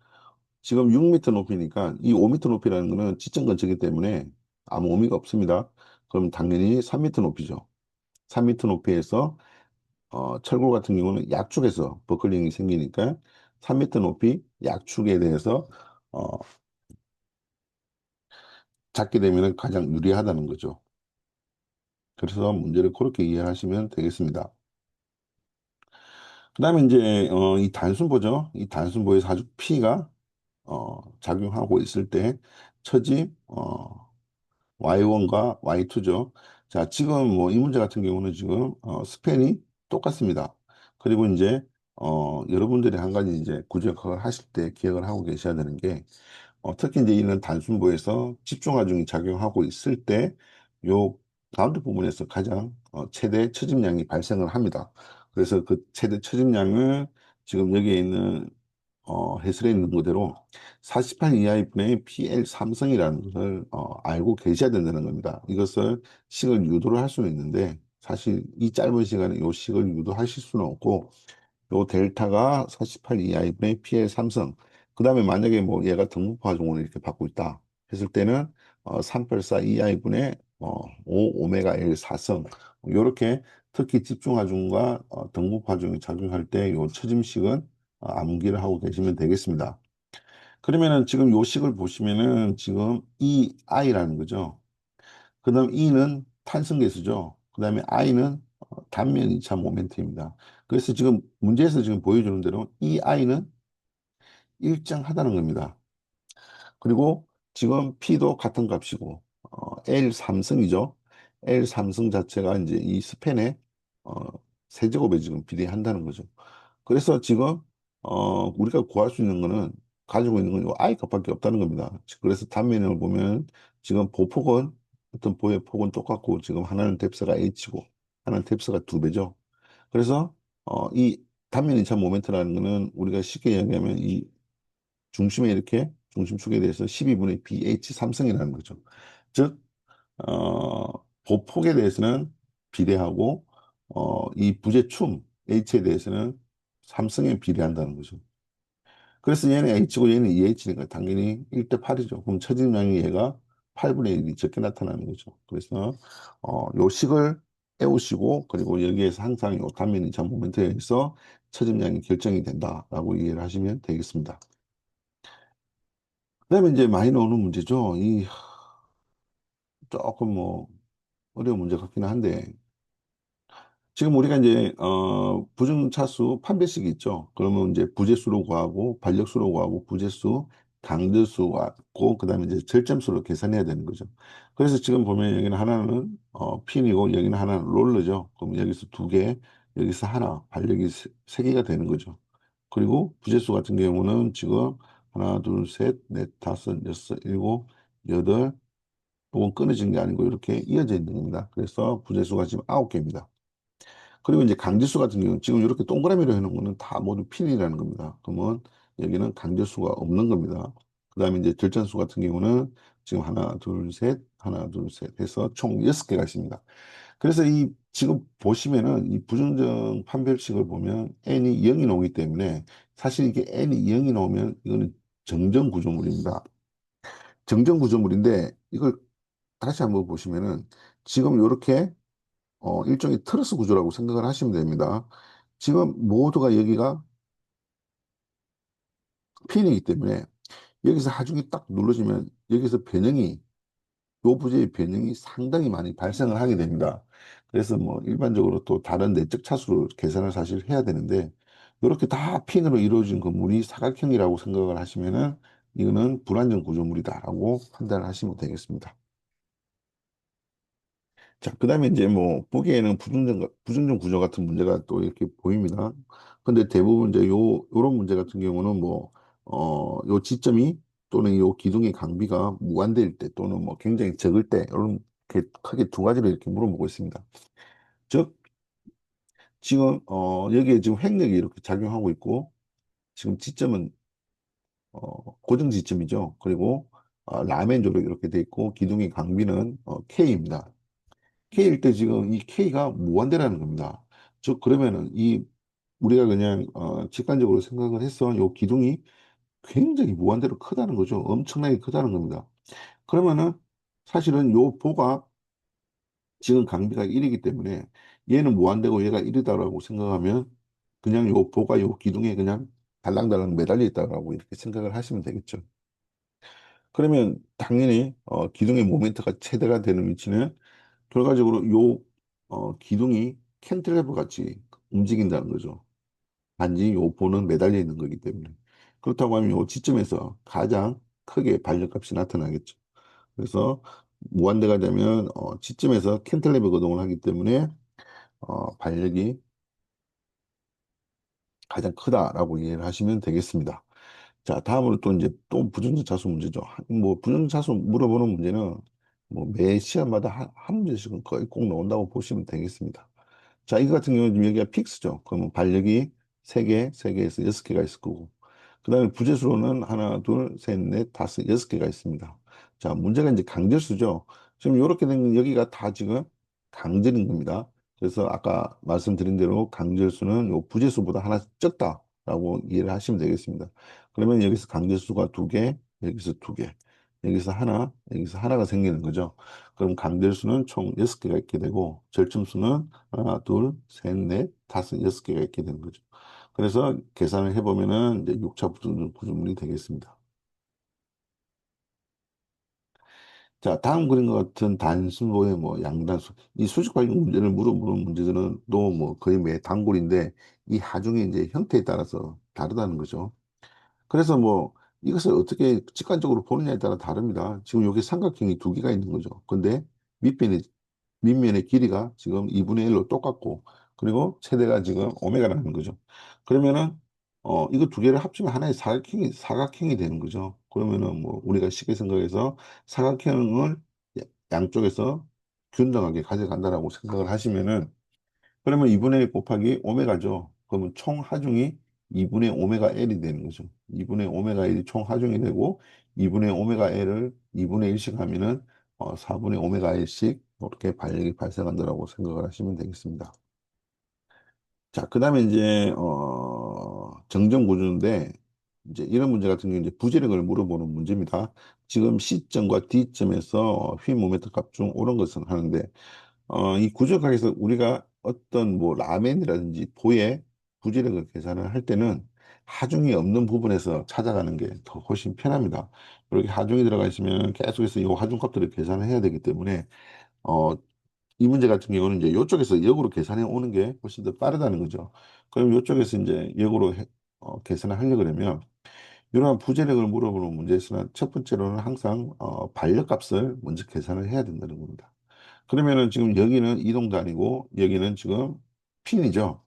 Speaker 1: 지금 6m 높이니까 이 5m 높이라는 거는 지점 근처이기 때문에 아무 의미가 없습니다. 그럼 당연히 3m 높이죠. 3m 높이에서 철골 같은 경우는 약축에서 버클링이 생기니까 3m 높이 약축에 대해서 어, 잡게 되면 가장 유리하다는 거죠. 그래서 문제를 그렇게 이해하시면 되겠습니다. 그 다음에 이제 이 단순보죠. 이 단순보에서 아주 P가 작용하고 있을 때 처지 Y1과 Y2죠. 자, 지금 뭐 이 문제 같은 경우는 지금 스팬이 똑같습니다. 그리고 이제 여러분들이 한 가지 이제 구조역학을 하실 때 기억을 하고 계셔야 되는 게 특히 이제 이런 단순부에서 집중하중이 작용하고 있을 때 요 가운데 부분에서 가장 최대 처집량이 발생을 합니다. 그래서 그 최대 처집량을 지금 여기에 있는 해설에 있는 그대로 48 이하의 분의 PL 삼성이라는 것을 알고 계셔야 된다는 겁니다. 이것을 식을 유도를 할 수는 있는데 사실 이 짧은 시간에 이 식을 유도하실 수는 없고 요 델타가 48 이하의 분의 PL 삼성 그 다음에 만약에 뭐 얘가 등분파종을 이렇게 받고 있다 했을 때는 384 이하의 분의 5 오메가 L 사성 요렇게 특히 집중하중과 등분파종이 작용할 때 요 처짐식은 암기를 하고 계시면 되겠습니다. 그러면은 지금 요 식을 보시면은 지금 이 I라는 거죠. 그 다음 E는 탄성계수죠. 그 다음에 I는 단면 2차 모멘트입니다. 그래서 지금 문제에서 지금 보여주는 대로 이 I는 일정하다는 겁니다. 그리고 지금 P도 같은 값이고, L 삼성이죠. L 삼성 자체가 이제 이 스팬에 어, 세제곱에 지금 비례한다는 거죠. 그래서 지금 우리가 구할 수 있는 거는 가지고 있는 건 이 I 값밖에 없다는 겁니다. 그래서 단면을 보면 지금 보폭은 어떤 보의 폭은 똑같고 지금 하나는 뎁스가 H고 하나는 뎁스가 두 배죠. 그래서 이 단면 이차 모멘트라는 거는 우리가 쉽게 이야기하면 이 중심에 이렇게 중심축에 대해서 12분의 BH 삼성이라는 거죠. 즉 보폭에 대해서는 비례하고 이 부재춤 H에 대해서는 삼성에 비례한다는 거죠. 그래서 얘는 H고 얘는 2H니까 당연히 1대 8이죠. 그럼 처진량이 얘가 8분의 1이 적게 나타나는 거죠. 그래서 요 식을 애우시고 그리고 여기에서 항상 요 단면 이차 모멘트에 의해서 처진량이 결정이 된다라고 이해를 하시면 되겠습니다. 그다음에 이제 많이 나오는 문제죠. 이 조금 뭐 어려운 문제 같기는 한데 지금 우리가 이제 부등차수 판별식이 있죠. 그러면 이제 부재수로 구하고 반력수로 구하고 부재수, 강제수 구하고 그다음에 이제 절점수로 계산해야 되는 거죠. 그래서 지금 보면 여기는 하나는 핀이고 여기는 하나는 롤러죠. 그럼 여기서 두 개, 여기서 하나, 반력이 세 개가 되는 거죠. 그리고 부재수 같은 경우는 지금 하나, 둘, 셋, 넷, 다섯, 여섯, 일곱, 여덟, 이건 끊어진 게 아니고 이렇게 이어져 있는 겁니다. 그래서 부재수가 지금 9개입니다. 그리고 이제 강지수 같은 경우는 지금 이렇게 동그라미로 해놓은 거는 다 모두 핀이라는 겁니다. 그러면 여기는 강제수가 없는 겁니다. 그 다음에 이제 절전수 같은 경우는 지금 하나, 둘, 셋, 하나, 둘, 셋 해서 총 6개가 있습니다. 그래서 이 지금 보시면은 이 부정적 판별식을 보면 n이 0이 나오기 때문에 사실 이게 n이 0이 나오면 이거는 정정 구조물입니다. 정정 구조물인데 이걸 다시 한번 보시면은 지금 이렇게 일종의 트러스 구조라고 생각을 하시면 됩니다. 지금 모두가 여기가 핀이기 때문에 여기서 하중이 딱 눌러지면 여기서 변형이 요 부재의 변형이 상당히 많이 발생을 하게 됩니다. 그래서 뭐 일반적으로 또 다른 내적 차수를 계산을 사실 해야 되는데 이렇게 다 핀으로 이루어진 건물이 사각형이라고 생각을 하시면은 이거는 불안정 구조물이다라고 판단을 하시면 되겠습니다. 자, 그다음에 이제 뭐 보기에는 부정전 구조 같은 문제가 또 이렇게 보입니다. 근데 대부분 이제 요런 문제 같은 경우는 뭐 요 지점이 또는 요 기둥의 강비가 무한대일 때 또는 뭐 굉장히 적을 때 이런 크게 두 가지를 이렇게 물어보고 있습니다. 즉 지금 여기에 지금 핵력이 이렇게 작용하고 있고 지금 지점은 고정 지점이죠. 그리고 라멘조로 이렇게 돼 있고 기둥의 강비는 K입니다. K일 때 지금 이 K가 무한대라는 겁니다. 즉 그러면은 이 우리가 그냥 직관적으로 생각을 해서 요 기둥이 굉장히 무한대로 크다는 거죠. 엄청나게 크다는 겁니다. 그러면은 사실은 요 보가 지금 강비가 1이기 때문에 얘는 무한대고 얘가 1이다라고 생각하면 그냥 요 보가 요 기둥에 그냥 달랑달랑 매달려 있다라고 이렇게 생각을 하시면 되겠죠. 그러면 당연히 기둥의 모멘트가 최대가 되는 위치는 결과적으로 요 기둥이 캔틸레버 같이 움직인다는 거죠. 단지 요 보는 매달려 있는 거기 때문에. 그렇다고 하면 요 지점에서 가장 크게 반력값이 나타나겠죠. 그래서 무한대가 되면 지점에서 캔틸레버 거동을 하기 때문에 반력이 가장 크다라고 이해를 하시면 되겠습니다. 자, 다음으로 또 이제 또 부정적 차수 문제죠. 뭐 부정적 차수 물어보는 문제는 뭐 매 시간마다 한 문제씩은 거의 꼭 나온다고 보시면 되겠습니다. 자, 이거 같은 경우는 지금 여기가 픽스죠. 그러면 반력이 3개, 3개에서 6개가 있을 거고. 그 다음에 부재수로는 하나, 둘, 셋, 넷, 다섯, 6개가 있습니다. 자, 문제가 이제 강절수죠. 지금 이렇게 된 여기가 다 지금 강절인 겁니다. 그래서 아까 말씀드린 대로 강절수는 요 부재수보다 하나 적다라고 이해를 하시면 되겠습니다. 그러면 여기서 강절수가 2개, 여기서 2개, 여기서 하나, 여기서 하나가 생기는 거죠. 그럼 강절수는 총 6개가 있게 되고 절충수는 하나, 둘, 셋, 넷, 다섯, 6개가 있게 되는 거죠. 그래서 계산을 해보면은 이제 6차 구조물이 되겠습니다. 자, 다음 그림과 같은 단순도의 뭐 양단수, 이 수직 발육 문제를 물어보는 문제들은 또 뭐 거의 매 단골인데 이 하중의 이제 형태에 따라서 다르다는 거죠. 그래서 뭐 이것을 어떻게 직관적으로 보느냐에 따라 다릅니다. 지금 여기 삼각형이 2개가 있는 거죠. 근데 밑변이 밑면의 길이가 지금 2분의 1로 똑같고 그리고 최대가 지금 오메가라는 거죠. 그러면은 이거 2개를 합치면 하나의 사각형이 되는 거죠. 그러면은 뭐 우리가 쉽게 생각해서 사각형을 양쪽에서 균등하게 가져간다라고 생각을 하시면은 그러면 2분의 1 곱하기 오메가죠. 그러면 총 하중이 2분의 오메가 L이 되는 거죠. 2분의 오메가 L이 총 하중이 되고 2분의 오메가 L을 2분의 1씩 하면은 4분의 오메가 L씩 이렇게 반력이 발생한다라고 생각을 하시면 되겠습니다. 자, 그다음에 이제 정정 구조인데 이제 이런 문제 같은 경우 이제 부재력을 물어보는 문제입니다. 지금 C점과 D점에서 휘 모멘트 값 중 옳은 것은 하는데 이 구조각에서 우리가 어떤 뭐 라멘이라든지 보의 부지력을 계산을 할 때는 하중이 없는 부분에서 찾아가는 게 더 훨씬 편합니다. 이렇게 하중이 들어가 있으면 계속해서 이 하중값들을 계산을 해야 되기 때문에 어, 이 문제 같은 경우는 이제 이쪽에서 역으로 계산해 오는 게 훨씬 더 빠르다는 거죠. 그럼 이쪽에서 이제 역으로 계산을 하려고 그러면 이러한 부재력을 물어보는 문제에서는 첫 번째로는 항상 반력값을 먼저 계산을 해야 된다는 겁니다. 그러면은 지금 여기는 이동도 아니고 여기는 지금 핀이죠.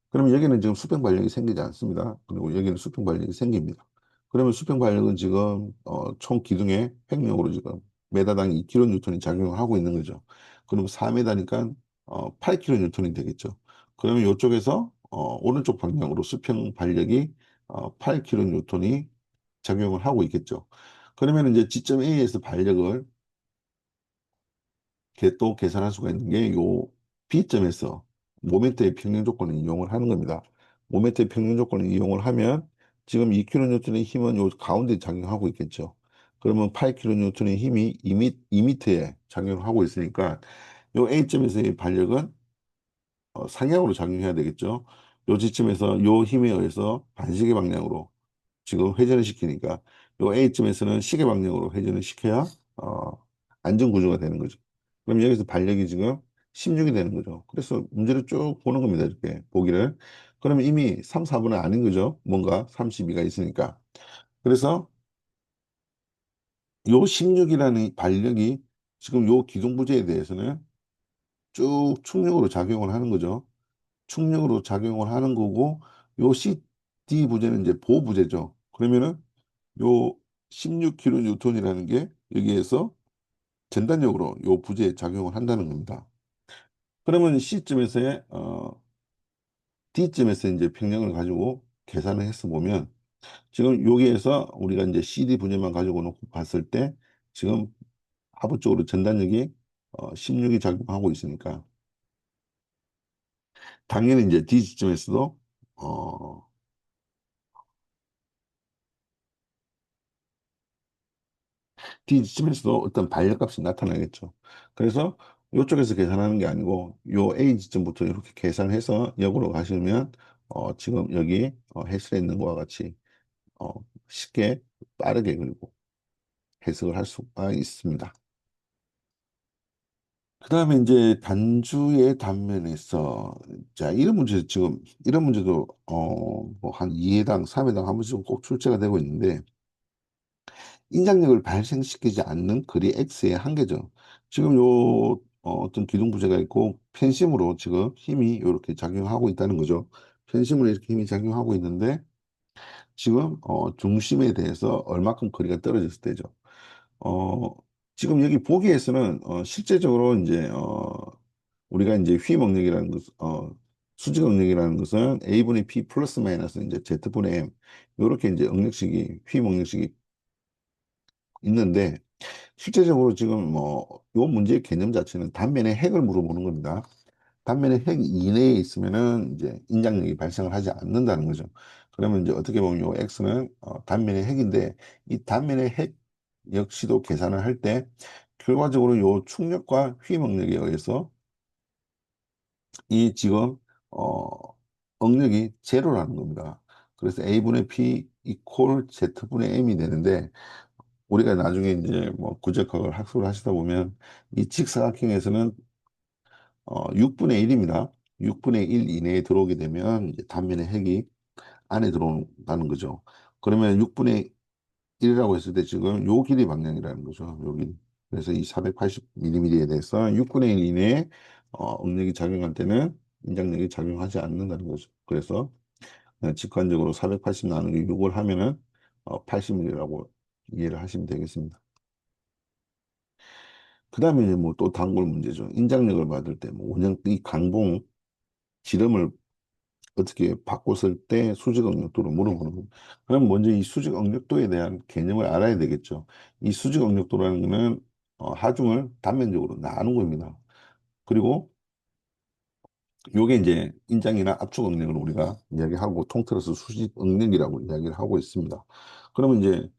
Speaker 1: 그러면 여기는 지금 수평 발력이 생기지 않습니다. 그리고 여기는 수평 발력이 생깁니다. 그러면 수평 발력은 지금 총 기둥의 횡령으로 지금 메다당 2kN 이 작용을 하고 있는 거죠. 그럼 4m니까 8kN 이 되겠죠. 그러면 이쪽에서 오른쪽 방향으로 수평 발력이 8kN 이 작용을 하고 있겠죠. 그러면 이제 지점 A에서 발력을 또 계산할 수가 있는 게 요 B점에서 모멘트의 평균 조건을 이용을 하는 겁니다. 모멘트의 평균 조건을 이용을 하면 지금 2kN의 힘은 요 가운데 작용하고 있겠죠. 그러면 8kN의 힘이 2m에 작용을 하고 있으니까 요 A점에서의 발력은 상향으로 작용해야 되겠죠. 요 지점에서 요 힘에 의해서 반시계 방향으로 지금 회전을 시키니까 요 A점에서는 시계 방향으로 회전을 시켜야 어, 안전 구조가 되는 거죠. 그럼 여기서 반력이 지금 16이 되는 거죠. 그래서 문제를 쭉 보는 겁니다. 이렇게 보기를. 그러면 이미 3, 4분은 아닌 거죠. 뭔가 32가 있으니까. 그래서 요 16이라는 반력이 지금 요 기둥부재에 대해서는 쭉 충력으로 작용을 하는 거죠. 충력으로 작용을 하는 거고, 요 CD 부재는 이제 보부재죠. 그러면은 요 16kN이라는 게 여기에서 전단력으로 요 부재에 작용을 한다는 겁니다. 그러면 C점에서의 D점에서 이제 평형을 가지고 계산을 해서 보면 지금 여기에서 우리가 이제 CD 분열만 가지고 놓고 봤을 때 지금 하부 쪽으로 전단력이 16이 작용하고 있으니까 당연히 이제 D 지점에서도 어, D 지점에서도 어떤 반력값이 나타나겠죠. 그래서 이쪽에서 계산하는 게 아니고 요 A 지점부터 이렇게 계산해서 역으로 가시면 지금 여기 해설에 있는 것과 같이 어, 쉽게 빠르게 그리고 해석을 할 수가 있습니다. 그 다음에 이제 단주의 단면에서 자 이런 문제 지금 이런 문제도 뭐한 2회당 3회당 한 번씩 꼭 출제가 되고 있는데 인장력을 발생시키지 않는 거리 X의 한계죠. 지금 요 어떤 기둥 부재가 있고 편심으로 지금 힘이 이렇게 작용하고 있다는 거죠. 편심으로 이렇게 힘이 작용하고 있는데 지금 중심에 대해서 얼마큼 거리가 떨어졌을 때죠. 어, 지금 여기 보기에서는 실제적으로 이제 우리가 이제 휘mog력이라는 것, 수직응력이라는 것은 A분의 P 플러스 마이너스 이제 Z분의 M 이렇게 이제 응력식이 휘mog력식이 있는데 실제적으로 지금 뭐 요 문제의 개념 자체는 단면의 핵을 물어보는 겁니다. 단면의 핵 이내에 있으면은 이제 인장력이 발생을 하지 않는다는 거죠. 그러면 이제 어떻게 보면 요 X는 단면의 핵인데 이 단면의 핵 역시도 계산을 할 때 결과적으로 요 충력과 휘응력에 의해서 이 지금 어 응력이 제로라는 겁니다. 그래서 A분의 P 이퀄 Z분의 M이 되는데 우리가 나중에 이제 뭐 구력학을 학습을 하시다 보면 이 직사각형에서는 6분의 1입니다. 6분의 1 이내에 들어오게 되면 이제 단면의 핵이 안에 들어온다는 거죠. 그러면 6분의 1이라고 했을 때 지금 요 길이 방향이라는 거죠. 요 길이. 그래서 이 480mm에 대해서 6분의 1 이내에 응력이 작용할 때는 인장력이 작용하지 않는다는 거죠. 그래서 그냥 직관적으로 480 나누기 6을 하면은 80mm라고 이해를 하시면 되겠습니다. 그 다음에 이제 뭐 또 단골 문제죠. 인장력을 받을 때 뭐 원형 이 강봉 지름을 어떻게 바꿨을 때 수직 응력도를 물어보는 겁니다. 그럼 먼저 이 수직 응력도에 대한 개념을 알아야 되겠죠. 이 수직 응력도라는 거는 하중을 단면적으로 나누는 겁니다. 그리고 요게 이제 인장이나 압축 응력을 우리가 이야기하고 통틀어서 수직 응력이라고 이야기를 하고 있습니다. 그러면 이제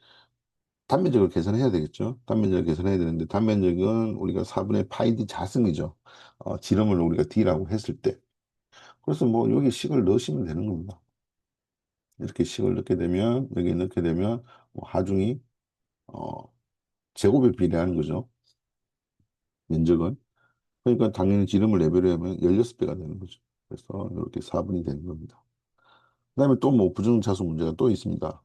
Speaker 1: 단면적을 계산해야 되겠죠. 단면적을 계산해야 되는데 단면적은 우리가 4분의 파이 d 자승이죠. 지름을 우리가 d라고 했을 때. 그래서 뭐 여기 식을 넣으시면 되는 겁니다. 이렇게 식을 넣게 되면 여기 넣게 되면 뭐 하중이 어, 제곱에 비례하는 거죠. 면적은. 그러니까 당연히 지름을 레벨하면 16배가 되는 거죠. 그래서 이렇게 4분이 되는 겁니다. 그다음에 또 뭐 부정차수 문제가 또 있습니다.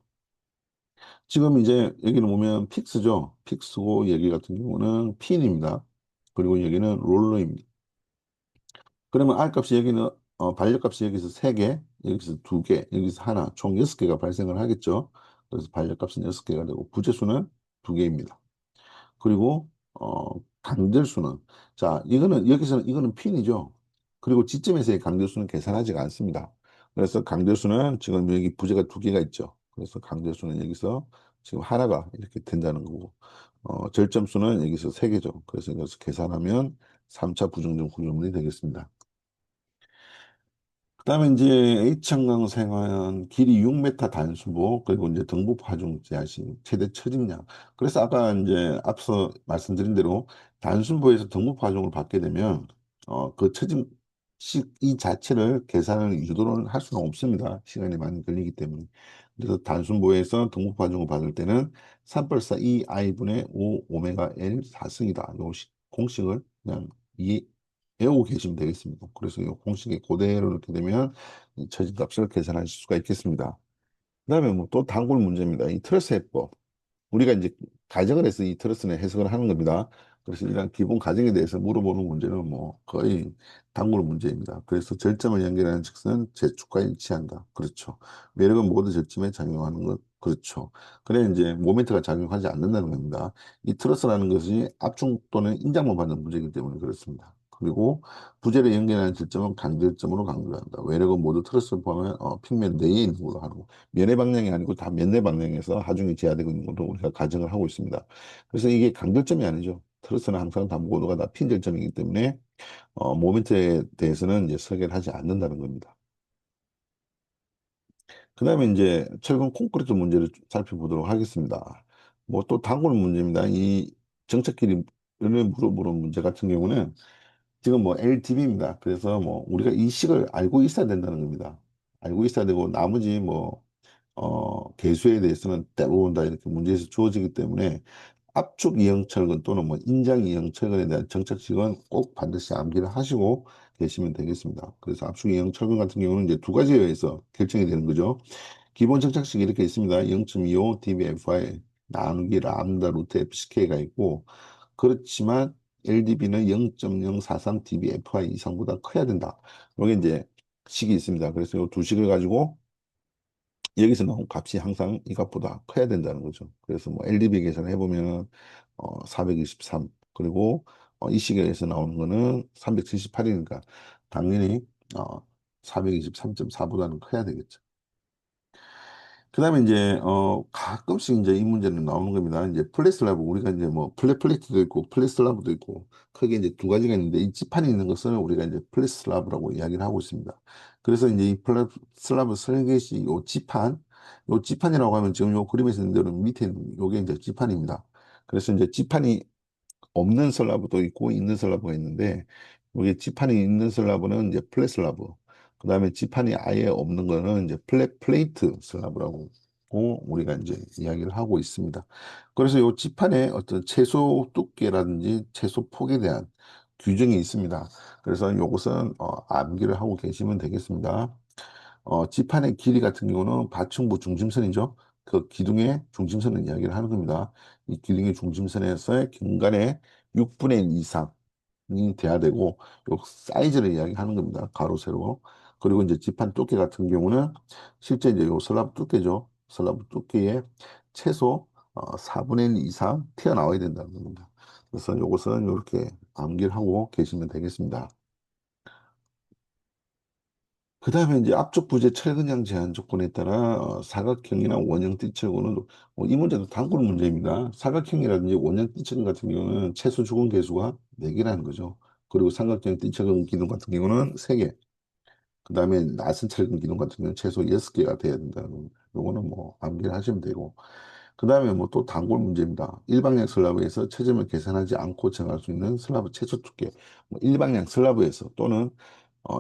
Speaker 1: 지금 이제 여기는 보면 픽스죠. 픽스고 여기 같은 경우는 핀입니다. 그리고 여기는 롤러입니다. 그러면 R 값이 여기는 반력 값이 여기서 3개, 여기서 2개, 여기서 하나, 총 6개가 발생을 하겠죠. 그래서 반력 값은 6개가 되고 부재수는 2개입니다. 그리고 강절수는 자 이거는 여기서는 이거는 핀이죠. 그리고 지점에서의 강절수는 계산하지가 않습니다. 그래서 강절수는 지금 여기 부재가 2개가 있죠. 그래서 강절수는 여기서 지금 하나가 이렇게 된다는 거고 절점수는 여기서 3개죠. 그래서 이것을 계산하면 3차 부정적 구조물이 되겠습니다. 그다음에 이제 H창강 생활 길이 6m 단수보 그리고 이제 등부 파종 제하시 최대 처집량. 그래서 아까 이제 앞서 말씀드린 대로 단순보에서 등부 파종을 받게 되면 그 처집식 이 자체를 계산을 유도를 할 수는 없습니다. 시간이 많이 걸리기 때문에. 그래서 단순보에서 등급파종을 받을 때는 384 2i분의 5 오메가 L 4승이다. 요 공식을 그냥 외우고 계시면 되겠습니다. 그래서 이 공식에 그대로 이렇게 되면 이 처지값을 계산하실 수가 있겠습니다. 그다음에 뭐 또 단골 문제입니다. 이 트러스 해법. 우리가 이제 가정을 해서 이 트러스는 해석을 하는 겁니다. 그래서 이런 기본 가정에 대해서 물어보는 문제는 뭐 거의 단골 문제입니다. 그래서 절점을 연결하는 직선은 재축과 일치한다. 그렇죠. 매력은 모두 절점에 작용하는 것. 그렇죠. 그래 이제 모멘트가 작용하지 않는다는 겁니다. 이 트러스라는 것이 압축 또는 인장만 받는 문제이기 때문에 그렇습니다. 그리고 부재를 연결하는 절점은 간절점으로 강조한다. 외력은 모두 트러스를 포함한 평면 내에 있는 걸로 하는 거. 면의 방향이 아니고 다 면내 방향에서 하중이 제한되고 있는 것으로 우리가 가정을 하고 있습니다. 그래서 이게 간결점이 아니죠. 트러스는 항상 다 모두가 다 핀절점이기 때문에 모멘트에 대해서는 이제 설계를 하지 않는다는 겁니다. 그다음에 이제 최근 콘크리트 문제를 좀 살펴보도록 하겠습니다. 뭐 또 단골 문제입니다. 이 정착끼리 물어보는 문제 같은 경우는 지금 뭐 LTV입니다. 그래서 뭐 우리가 이 식을 알고 있어야 된다는 겁니다. 알고 있어야 되고 나머지 뭐 개수에 대해서는 대부분 다 이렇게 문제에서 주어지기 때문에 압축 이형철근 또는 뭐 인장 이형철근에 대한 정착식은 꼭 반드시 암기를 하시고 계시면 되겠습니다. 그래서 압축 이형철근 같은 경우는 이제 두 가지에 의해서 결정이 되는 거죠. 기본 정착식이 이렇게 있습니다. 0.25 dBFI 나누기 람다 루트 FCK가 있고 그렇지만 LDB는 0.043 dBFI 이상보다 커야 된다. 여기 이제 식이 있습니다. 그래서 이 두 식을 가지고 여기서 나온 값이 항상 이 값보다 커야 된다는 거죠. 그래서 뭐 LDB 계산을 해보면 423 그리고 이 시계에서 나오는 거는 378이니까 당연히 423.4보다는 커야 되겠죠. 그다음에 이제 가끔씩 이제 이 문제는 나오는 겁니다. 이제 플랫슬라브 우리가 이제 뭐 플랫플레이트도 있고 플랫슬라브도 있고 크게 이제 두 가지가 있는데 이 지판이 있는 것을 우리가 이제 플랫슬라브라고 이야기를 하고 있습니다. 그래서 이제 이 플랫슬라브 설계시 요 지판이라고 하면 지금 요 그림에서 있는 대로 밑에 있는 요게 이제 지판입니다. 그래서 이제 지판이 없는 슬라브도 있고 있는 슬라브가 있는데 여기 지판이 있는 슬라브는 이제 플랫 슬라브 그다음에 지판이 아예 없는 거는 이제 플랫 플레이트 슬라브라고 우리가 이제 이야기를 하고 있습니다. 그래서 이 지판의 어떤 최소 두께라든지 최소 폭에 대한 규정이 있습니다. 그래서 이것은 암기를 하고 계시면 되겠습니다. 지판의 길이 같은 경우는 받침부 중심선이죠. 그 기둥의 중심선을 이야기를 하는 겁니다. 이 기둥의 중심선에서의 경간의 6분의 1 이상이 돼야 되고, 요 사이즈를 이야기하는 겁니다. 가로, 세로. 그리고 이제 지판 두께 같은 경우는 실제 이제 요 슬라브 두께죠. 슬라브 두께의 최소 4분의 1 이상 튀어나와야 된다는 겁니다. 그래서 이것은 이렇게 암기를 하고 계시면 되겠습니다. 그 다음에 이제 앞쪽 부재 철근양 제한 조건에 따라 사각형이나 원형 띠철근은 이 문제도 단골 문제입니다. 사각형이라든지 원형 띠철근 같은 경우는 최소 주근 개수가 4개라는 거죠. 그리고 삼각형 띠철근 기둥 같은 경우는 3개. 그 다음에 나선 철근 기둥 같은 경우는 최소 6개가 돼야 된다는 겁니다. 요거는 뭐 암기를 하시면 되고. 그 다음에 뭐 또 단골 문제입니다. 일방향 슬라브에서 체점을 계산하지 않고 정할 수 있는 슬라브 최소 두께. 뭐 일방향 슬라브에서 또는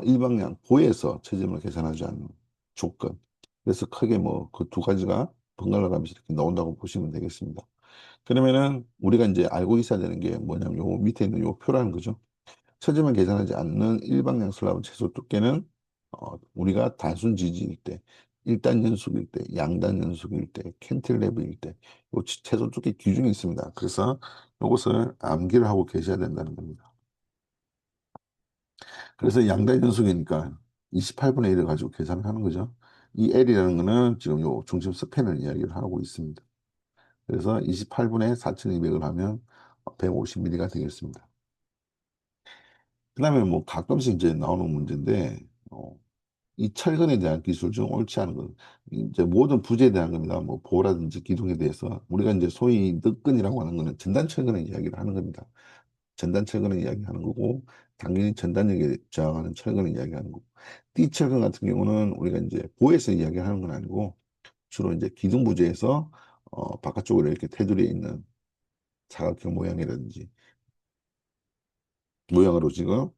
Speaker 1: 일방향 보에서 체점을 계산하지 않는 조건. 그래서 크게 뭐 그 두 가지가 번갈아 가면서 이렇게 나온다고 보시면 되겠습니다. 그러면은 우리가 이제 알고 있어야 되는 게 뭐냐면 요 밑에 있는 요 표라는 거죠. 체점을 계산하지 않는 일방향 슬라브 최소 두께는 우리가 단순 지지일 때, 일단 연속일 때, 양단 연속일 때, 캔틸레브일 때, 요 최소 두께 기준이 있습니다. 그래서 이것을 암기를 하고 계셔야 된다는 겁니다. 그래서 양단 연속이니까 28분의 1을 가지고 계산을 하는 거죠. 이 L이라는 거는 지금 요 중심 스팬을 이야기를 하고 있습니다. 그래서 28분의 4200을 하면 150mm가 되겠습니다. 그 다음에 뭐 가끔씩 이제 나오는 문제인데, 이 철근에 대한 기술 중 옳지 않은 것. 이제 모든 부재에 대한 겁니다. 뭐 보라든지 기둥에 대해서. 우리가 이제 소위 늑근이라고 하는 거는 전단 철근의 이야기를 하는 겁니다. 전단 철근을 이야기하는 거고, 당연히 전단력에 저항하는 철근을 이야기하는 거고, 띠철근 같은 경우는 우리가 이제 보에서 이야기하는 건 아니고, 주로 이제 기둥 부재에서 바깥쪽으로 이렇게 테두리에 있는 사각형 모양이라든지 모양으로 지금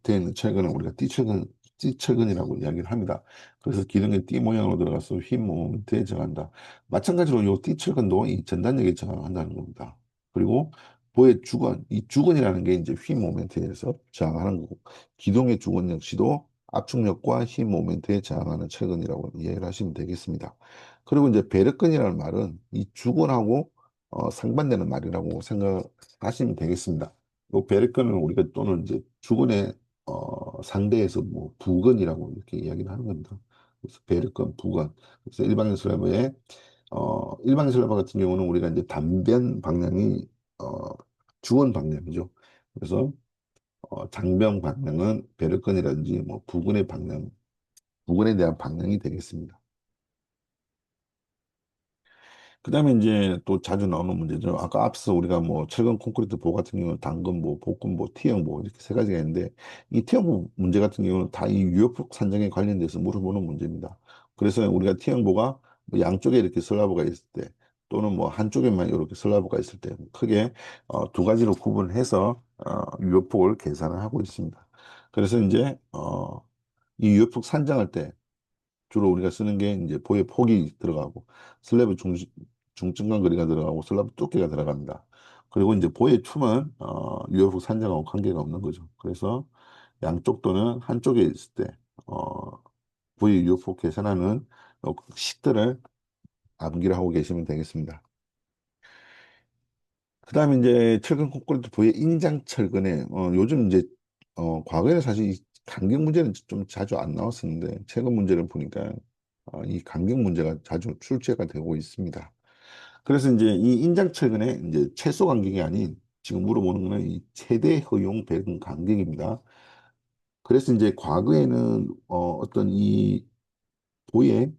Speaker 1: 되어 있는 철근을 우리가 띠철근 T철근이라고 이야기를 합니다. 그래서 기둥에 T 모양으로 들어가서 힘 모멘트에 저항한다. 마찬가지로 이 T철근도 이 전단력에 저항한다는 겁니다. 그리고 보의 주건, 이 주건이라는 게 이제 휘 모멘트에 의해서 저항하는 거고, 기둥의 주건 역시도 압축력과 힘 모멘트에 저항하는 철근이라고 이해를 하시면 되겠습니다. 그리고 이제 베르건이라는 말은 이 주건하고 상반되는 말이라고 생각하시면 되겠습니다. 이 베르건은 우리가 또는 이제 주건의 상대에서 뭐 부건이라고 이렇게 이야기를 하는 겁니다. 그래서 베르건, 부건. 그래서 일반 슬라브 같은 경우는 우리가 이제 단변 방향이 어, 주원 방향이죠. 그래서 장변 방향은 베르건이라든지 뭐 부근의 방향, 부근에 대한 방향이 되겠습니다. 그다음에 이제 또 자주 나오는 문제죠. 아까 앞서 우리가 뭐 철근 콘크리트 보 같은 경우는 단건보, 복근보, T형보 이렇게 세 가지가 있는데 이 T형보 문제 같은 경우는 다 이 유역폭 산정에 관련돼서 물어보는 문제입니다. 그래서 우리가 T형보가 뭐 양쪽에 이렇게 슬라브가 있을 때 또는 뭐 한쪽에만 이렇게 슬라브가 있을 때 크게 두 가지로 구분해서 유역폭을 계산을 하고 있습니다. 그래서 이제 이 유역폭 산정할 때 주로 우리가 쓰는 게 이제 보의 폭이 들어가고 슬래브 중증간 거리가 들어가고 슬래브 두께가 들어갑니다. 그리고 이제 보의 춤은 UF 산정하고 관계가 없는 거죠. 그래서 양쪽 또는 한쪽에 있을 때 보의 UF 계산하는 식들을 암기를 하고 계시면 되겠습니다. 그다음에 이제 철근 콘크리트 부의 인장 철근에 요즘 이제 과거에는 사실 이 간격 문제는 좀 자주 안 나왔었는데 최근 문제를 보니까 이 간격 문제가 자주 출제가 되고 있습니다. 그래서 이제 이 인장 철근의 이제 최소 간격이 아닌 지금 물어보는 거는 이 최대 허용 배분 간격입니다. 그래서 이제 과거에는 어떤 이 보의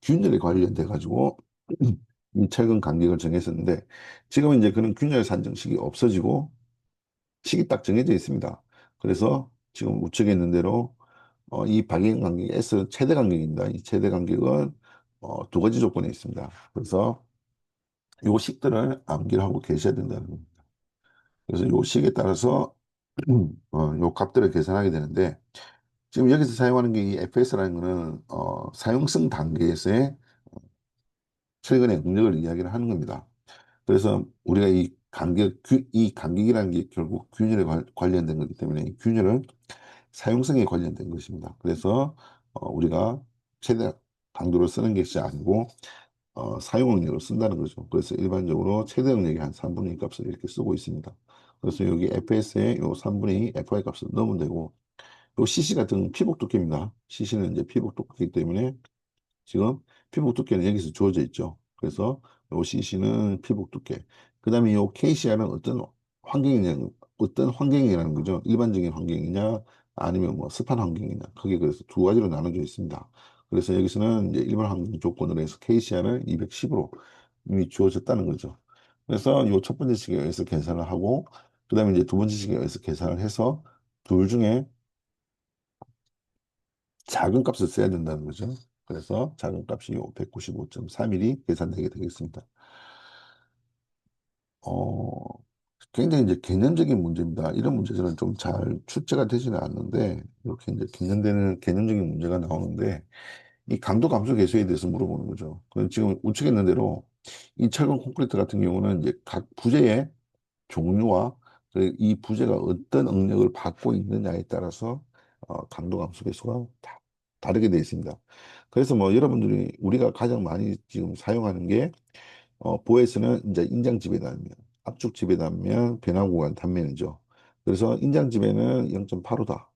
Speaker 1: 균열에 관련돼 가지고 이 철근 간격을 정했었는데 지금은 이제 그런 균열 산정식이 없어지고 식이 딱 정해져 있습니다. 그래서 지금 우측에 있는 대로 이 박인 간격이 S 최대 간격입니다. 이 최대 간격은 두 가지 조건이 있습니다. 그래서 요 식들을 암기를 하고 계셔야 된다는 겁니다. 그래서 요 식에 따라서 요 값들을 계산하게 되는데 지금 여기서 사용하는 게 이 FS라는 거는 사용성 단계에서의 최근의 능력을 이야기를 하는 겁니다. 그래서 우리가 이 간격이라는 게 결국 균열에 관련된 거기 때문에 이 균열은 사용성에 관련된 것입니다. 그래서 우리가 최대 강도를 쓰는 것이 아니고 사용 응력을 쓴다는 거죠. 그래서 일반적으로 최대 응력의 한 3분의 2 값을 이렇게 쓰고 있습니다. 그래서 여기 FS에 요 3분의 2 FI 값을 넣으면 되고 요 CC 같은 피복 두께입니다. CC는 이제 피복 두께이기 때문에 지금 피복 두께는 여기서 주어져 있죠. 그래서 요 CC는 피복 두께. 그다음에 요 KCR은 어떤 환경이라는 거죠. 일반적인 환경이냐 아니면 뭐 습한 환경이냐. 크게 그래서 두 가지로 나눠져 있습니다. 그래서 여기서는 이제 일반 환경 조건으로 해서 KCR을 210으로 이미 주어졌다는 거죠. 그래서 요 첫 번째 식에 의해서 계산을 하고 그다음에 이제 두 번째 식에 의해서 계산을 해서 둘 중에 작은 값을 써야 된다는 거죠. 그래서 작은 값이 195.3mm 계산되게 되겠습니다. 어, 굉장히 이제 개념적인 문제입니다. 이런 문제들은 좀 잘 출제가 되지는 않는데 이렇게 이제 개념적인 문제가 나오는데 이 강도 감소 계수에 대해서 물어보는 거죠. 그럼 지금 우측에 있는 대로 이 철근 콘크리트 같은 경우는 이제 각 부재의 종류와 이 부재가 어떤 응력을 받고 있느냐에 따라서 강도 감소 계수가 다르게 되어 있습니다. 그래서 뭐 여러분들이 우리가 가장 많이 지금 사용하는 게 보에서는 이제 인장 지배 단면, 압축 지배 단면, 변화 구간 단면이죠. 그래서 인장 지배는 0.85다.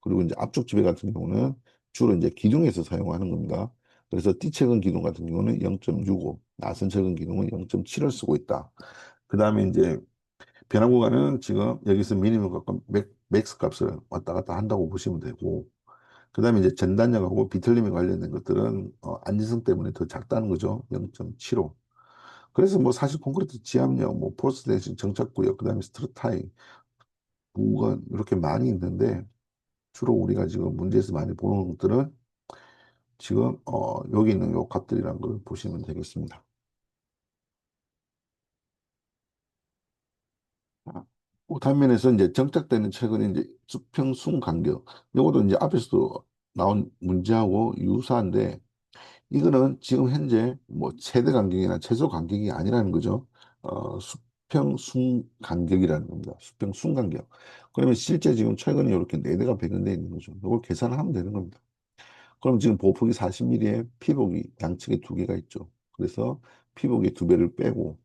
Speaker 1: 그리고 이제 압축 지배 같은 경우는 주로 이제 기둥에서 사용하는 겁니다. 그래서 T체근 기둥 같은 경우는 0.65, 나선체근 기둥은 0.7을 쓰고 있다. 그 다음에 이제 변화 구간은 지금 여기서 미니멈과 맥스 값을 왔다 갔다 한다고 보시면 되고, 그 다음에 이제 전단력하고 비틀림에 관련된 것들은 안전성 때문에 더 작다는 거죠. 0.75. 그래서 뭐 사실 콘크리트 지압력, 뭐 포스 대신 정착구역, 그 다음에 스트루타이, 부근 이렇게 많이 있는데 주로 우리가 지금 문제에서 많이 보는 것들은 지금 여기 있는 요 값들이라는 걸 보시면 되겠습니다. 단면에서 이제 정착되는 철근이 이제 수평순 간격. 요것도 이제 앞에서도 나온 문제하고 유사한데, 이거는 지금 현재 뭐 최대 간격이나 최소 간격이 아니라는 거죠. 수평순 간격이라는 겁니다. 수평순 간격. 그러면 실제 지금 철근이 이렇게 네 대가 배관되어 있는 거죠. 이걸 계산을 하면 되는 겁니다. 그럼 지금 보폭이 40mm에 피복이 양측에 두 개가 있죠. 그래서 피복의 두 배를 빼고,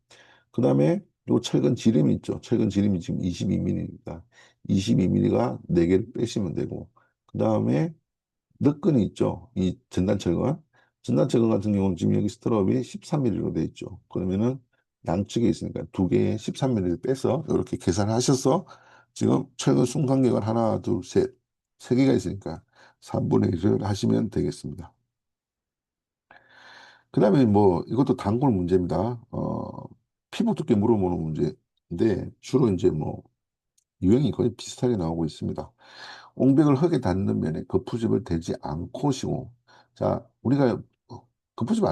Speaker 1: 그 다음에 요 철근 지름이 있죠. 철근 지름이 지금 22mm입니다. 22mm가 네개를 빼시면 되고, 그 다음에 넛근이 있죠. 이 전단철근. 전단철근 같은 경우는 지금 여기 스트럽이 13mm로 돼 있죠. 그러면은 양측에 있으니까 두 개에 13mm를 빼서 이렇게 계산하셔서 지금 철근 순간격을 하나, 둘, 셋, 세 개가 있으니까 3분의 1을 하시면 되겠습니다. 그 다음에 뭐 이것도 단골 문제입니다. 피부 두께 물어보는 문제인데 주로 이제 뭐 유형이 거의 비슷하게 나오고 있습니다. 옹벽을 흙에 닿는 면에 거푸집을 대지 않고 시고, 자, 우리가 거푸집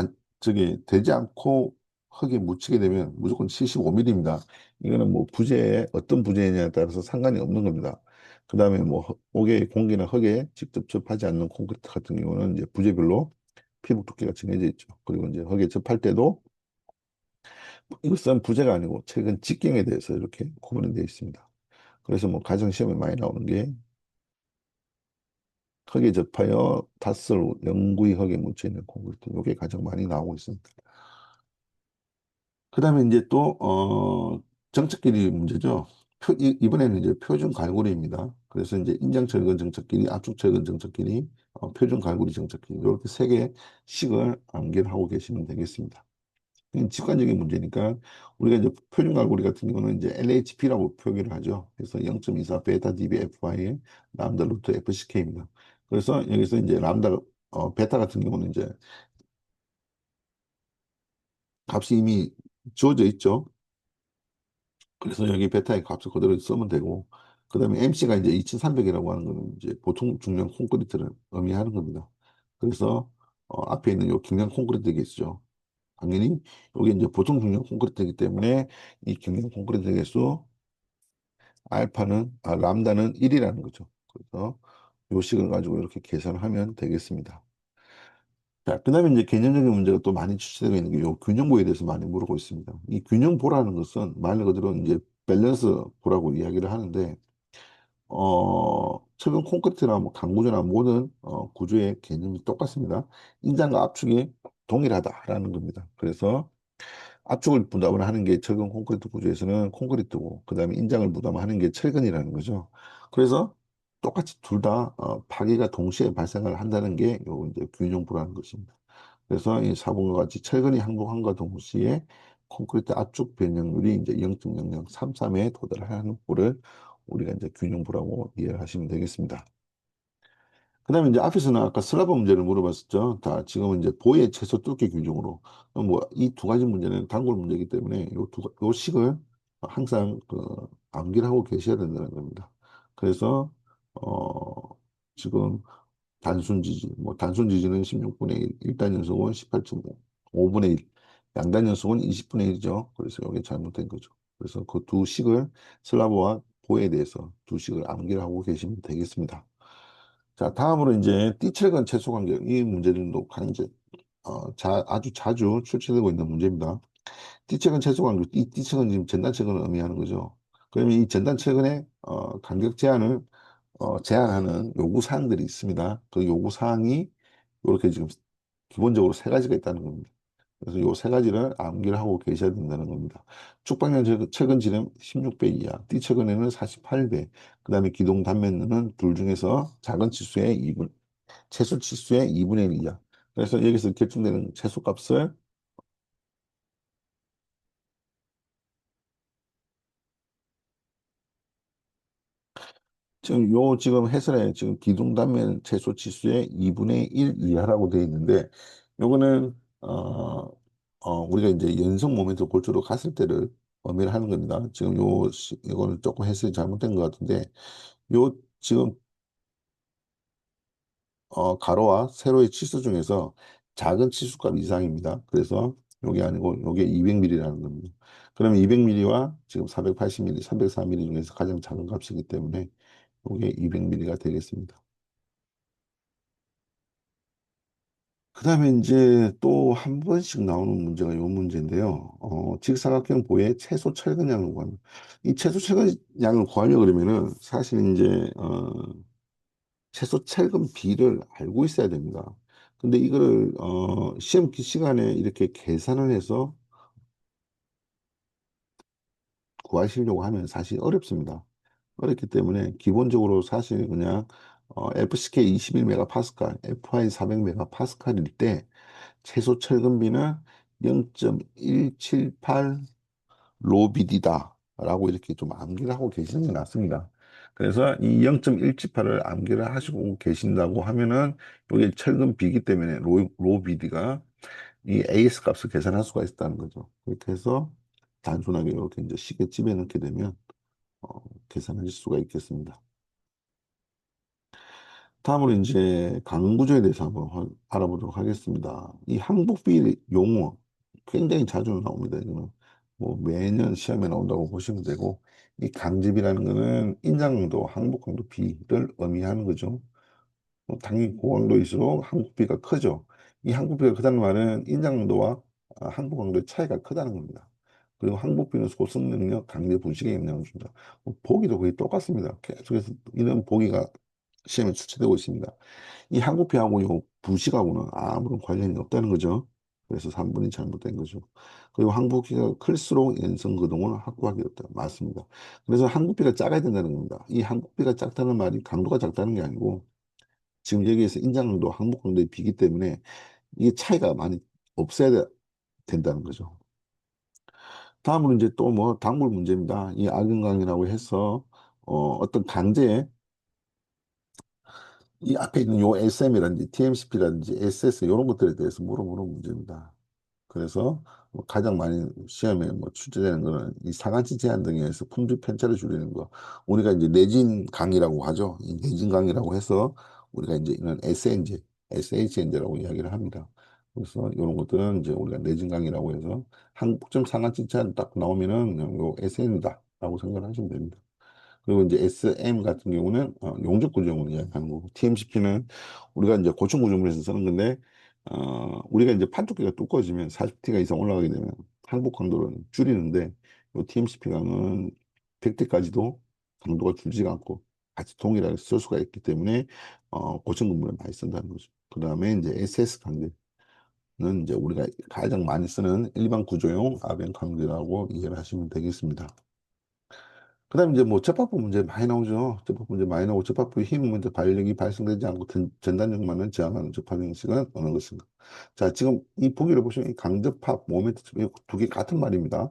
Speaker 1: 저기 대지 않고 흙에 묻히게 되면 무조건 75mm입니다. 이거는 뭐 부재 어떤 부재냐에 따라서 상관이 없는 겁니다. 그 다음에 뭐 옥에 공기나 흙에 직접 접하지 않는 콘크리트 같은 경우는 이제 부재별로 피부 두께가 정해져 있죠. 그리고 이제 흙에 접할 때도 이것은 부재가 아니고 최근 직경에 대해서 이렇게 구분이 되어 있습니다. 그래서 뭐 가정 시험에 많이 나오는 게 흙에 접하여 닷설 영구히 흙에 묻혀 있는 콘크리트, 이게 가장 많이 나오고 있습니다. 그다음에 이제 또 정착 길이 문제죠. 이번에는 이제 표준 갈고리입니다. 그래서 이제 인장 철근 정착 길이, 압축 철근 정착 길이, 표준 갈고리 정착 길이, 이렇게 세 개씩을 암기하고 계시면 되겠습니다. 이건 직관적인 문제니까 우리가 이제 표준 갈고리 같은 경우는 이제 LHP라고 표기를 하죠. 그래서 0.24 베타 dBFI 람다 루트 FCK입니다. 그래서 여기서 이제 람다 베타 같은 경우는 이제 값이 이미 주어져 있죠. 그래서 여기 베타의 값을 그대로 쓰면 되고, 그다음에 MC가 이제 2300이라고 하는 거는 이제 보통 중량 콘크리트를 의미하는 겁니다. 그래서 앞에 있는 요 경량 콘크리트 개수죠. 당연히 여기 이제 보통 중량 콘크리트이기 때문에 이 경량 콘크리트 개수 람다는 1이라는 거죠. 그래서 요 식을 가지고 이렇게 계산을 하면 되겠습니다. 자, 그다음에 이제 개념적인 문제가 또 많이 출제되고 있는 게 요 균형보에 대해서 많이 물어보고 있습니다. 이 균형보라는 것은 말 그대로 이제 밸런스 보라고 이야기를 하는데, 철근 콘크리트나 뭐 강구조나 모든 구조의 개념이 똑같습니다. 인장과 압축이 동일하다라는 겁니다. 그래서 압축을 부담을 하는 게 철근 콘크리트 구조에서는 콘크리트고, 그다음에 인장을 부담하는 게 철근이라는 거죠. 그래서 똑같이 둘 다 파괴가 동시에 발생을 한다는 게 요 이제 균형부라는 것입니다. 그래서 이 사본과 같이 철근이 항복함과 동시에 콘크리트 압축 변형률이 이제 0.0033에 도달하는 부를 우리가 이제 균형부라고 이해를 하시면 되겠습니다. 그다음에 이제 앞에서는 아까 슬라브 문제를 물어봤었죠. 다 지금은 이제 보의 최소 두께 규정으로 뭐 이 두 가지 문제는 단골 문제이기 때문에 요 식을 항상 암기를 하고 계셔야 된다는 겁니다. 그래서 어 지금 단순 지지, 뭐 단순 지지는 16분의 1, 일단 연속은 18.5분의 1, 양단 연속은 20분의 1이죠. 그래서 이게 잘못된 거죠. 그래서 그 두 식을 슬라브와 보에 대해서 두 식을 암기를 하고 계시면 되겠습니다. 자, 다음으로 이제 띠철근 최소 간격, 이 문제들도 이제 아주 자주 출제되고 있는 문제입니다. 띠철근 최소 간격, 이 띠철근 지금 전단철근을 의미하는 거죠. 그러면 이 전단철근의 간격 제한하는 요구 사항들이 있습니다. 그 요구 사항이 이렇게 지금 기본적으로 세 가지가 있다는 겁니다. 그래서 요 세 가지를 암기를 하고 계셔야 된다는 겁니다. 축방량 철근 지름 16배 이하, 띠철근에는 48배, 그 다음에 기동 단면은 둘 중에서 작은 치수의 2분, 최소 치수의 2분의 1 이하. 그래서 여기서 결정되는 최소값을 지금 해설에 지금 기둥단면 최소 치수의 2분의 1 이하라고 되어 있는데, 요거는 우리가 이제 연속 모멘트 골조로 갔을 때를 의미를 하는 겁니다. 지금 이거는 조금 해석이 잘못된 것 같은데, 요 지금 가로와 세로의 치수 중에서 작은 치수값 이상입니다. 그래서 요게 아니고 요게 200ml라는 겁니다. 그러면 200ml와 지금 480ml, 304ml 중에서 가장 작은 값이기 때문에 요게 200ml가 되겠습니다. 그다음에 이제 또 한 번씩 나오는 문제가 요 문제인데요. 직사각형 보에 최소 철근량을 구하는. 이 최소 철근량을 구하려 그러면은 사실 이제 최소 철근 비를 알고 있어야 됩니다. 근데 이거를 시험 시간에 이렇게 계산을 해서 구하시려고 하면 사실 어렵습니다. 어렵기 때문에 기본적으로 사실 그냥 FCK 21메가파스칼, FI 400메가파스칼일 때 최소 철근비는 0.178 로비디다라고 이렇게 좀 암기를 하고 계시는 게 낫습니다. 그래서 이 0.178을 암기를 하시고 계신다고 하면은 이게 철근비기 때문에 로비디가 이 AS 값을 계산할 수가 있다는 거죠. 그렇게 해서 단순하게 이렇게 이제 시계 집에 넣게 되면 계산하실 수가 있겠습니다. 다음으로 이제 강구조에 대해서 한번 알아보도록 하겠습니다. 이 항복비 용어 굉장히 자주 나옵니다. 이거는 뭐 매년 시험에 나온다고 보시면 되고 이 강집이라는 거는 인장강도, 항복강도 비를 의미하는 거죠. 당연히 고강도일수록 항복비가 크죠. 이 항복비가 크다는 말은 인장강도와 항복강도의 차이가 크다는 겁니다. 그리고 항복비는 소승 능력, 강제 분식에 영향을 준다. 보기도 거의 똑같습니다. 계속해서 이런 보기가 시험에 출제되고 있습니다. 이 한국피하고 이 부식하고는 아무런 관련이 없다는 거죠. 그래서 3번이 잘못된 거죠. 그리고 항복비가 클수록 연성거동을 확보하기 어렵다. 맞습니다. 그래서 항복비가 작아야 된다는 겁니다. 이 항복비가 작다는 말이 강도가 작다는 게 아니고 지금 여기에서 인장강도, 항복강도의 비기 때문에 이게 차이가 많이 없어야 된다는 거죠. 다음으로 이제 또 뭐 단물 문제입니다. 이 악영강이라고 해서 어떤 강제 이 앞에 있는 요 SM이라든지 TMCP라든지 SS 이런 것들에 대해서 물어보는 문제입니다. 그래서 뭐 가장 많이 시험에 뭐 출제되는 거는 이 상한치 제한 등에 의해서 품질 편차를 줄이는 거. 우리가 이제 내진 강이라고 하죠. 이 내진 강이라고 해서 우리가 이제 이런 SN제, SHN제라고 이야기를 합니다. 그래서 이런 것들은 이제 우리가 내진 강이라고 해서 한국점 상한치 제한 딱 나오면은 요 SN이다라고 생각을 하시면 됩니다. 그리고 이제 SM 같은 경우는 용접 구조물을 이야기하는 거고 TMCP는 우리가 이제 고층 구조물에서 쓰는 건데 우리가 이제 판두께가 두꺼워지면 40T가 이상 올라가게 되면 항복 강도를 줄이는데 이 TMCP 강은 100T까지도 강도가 줄지가 않고 같이 동일하게 쓸 수가 있기 때문에 고층 건물에 많이 쓴다는 거죠. 그 다음에 이제 SS 강제는 이제 우리가 가장 많이 쓰는 일반 구조용 아변 강제라고 이해를 하시면 되겠습니다. 그다음에 이제 뭐 접합부 문제 많이 나오죠. 접합부 문제 많이 나오고 접합부의 힘 문제 발력이 발생되지 않고 전단력만을 저항하는 접합 형식은 어느 것인가? 자, 지금 이 보기를 보시면 이 강접합, 모멘트 두 개 같은 말입니다.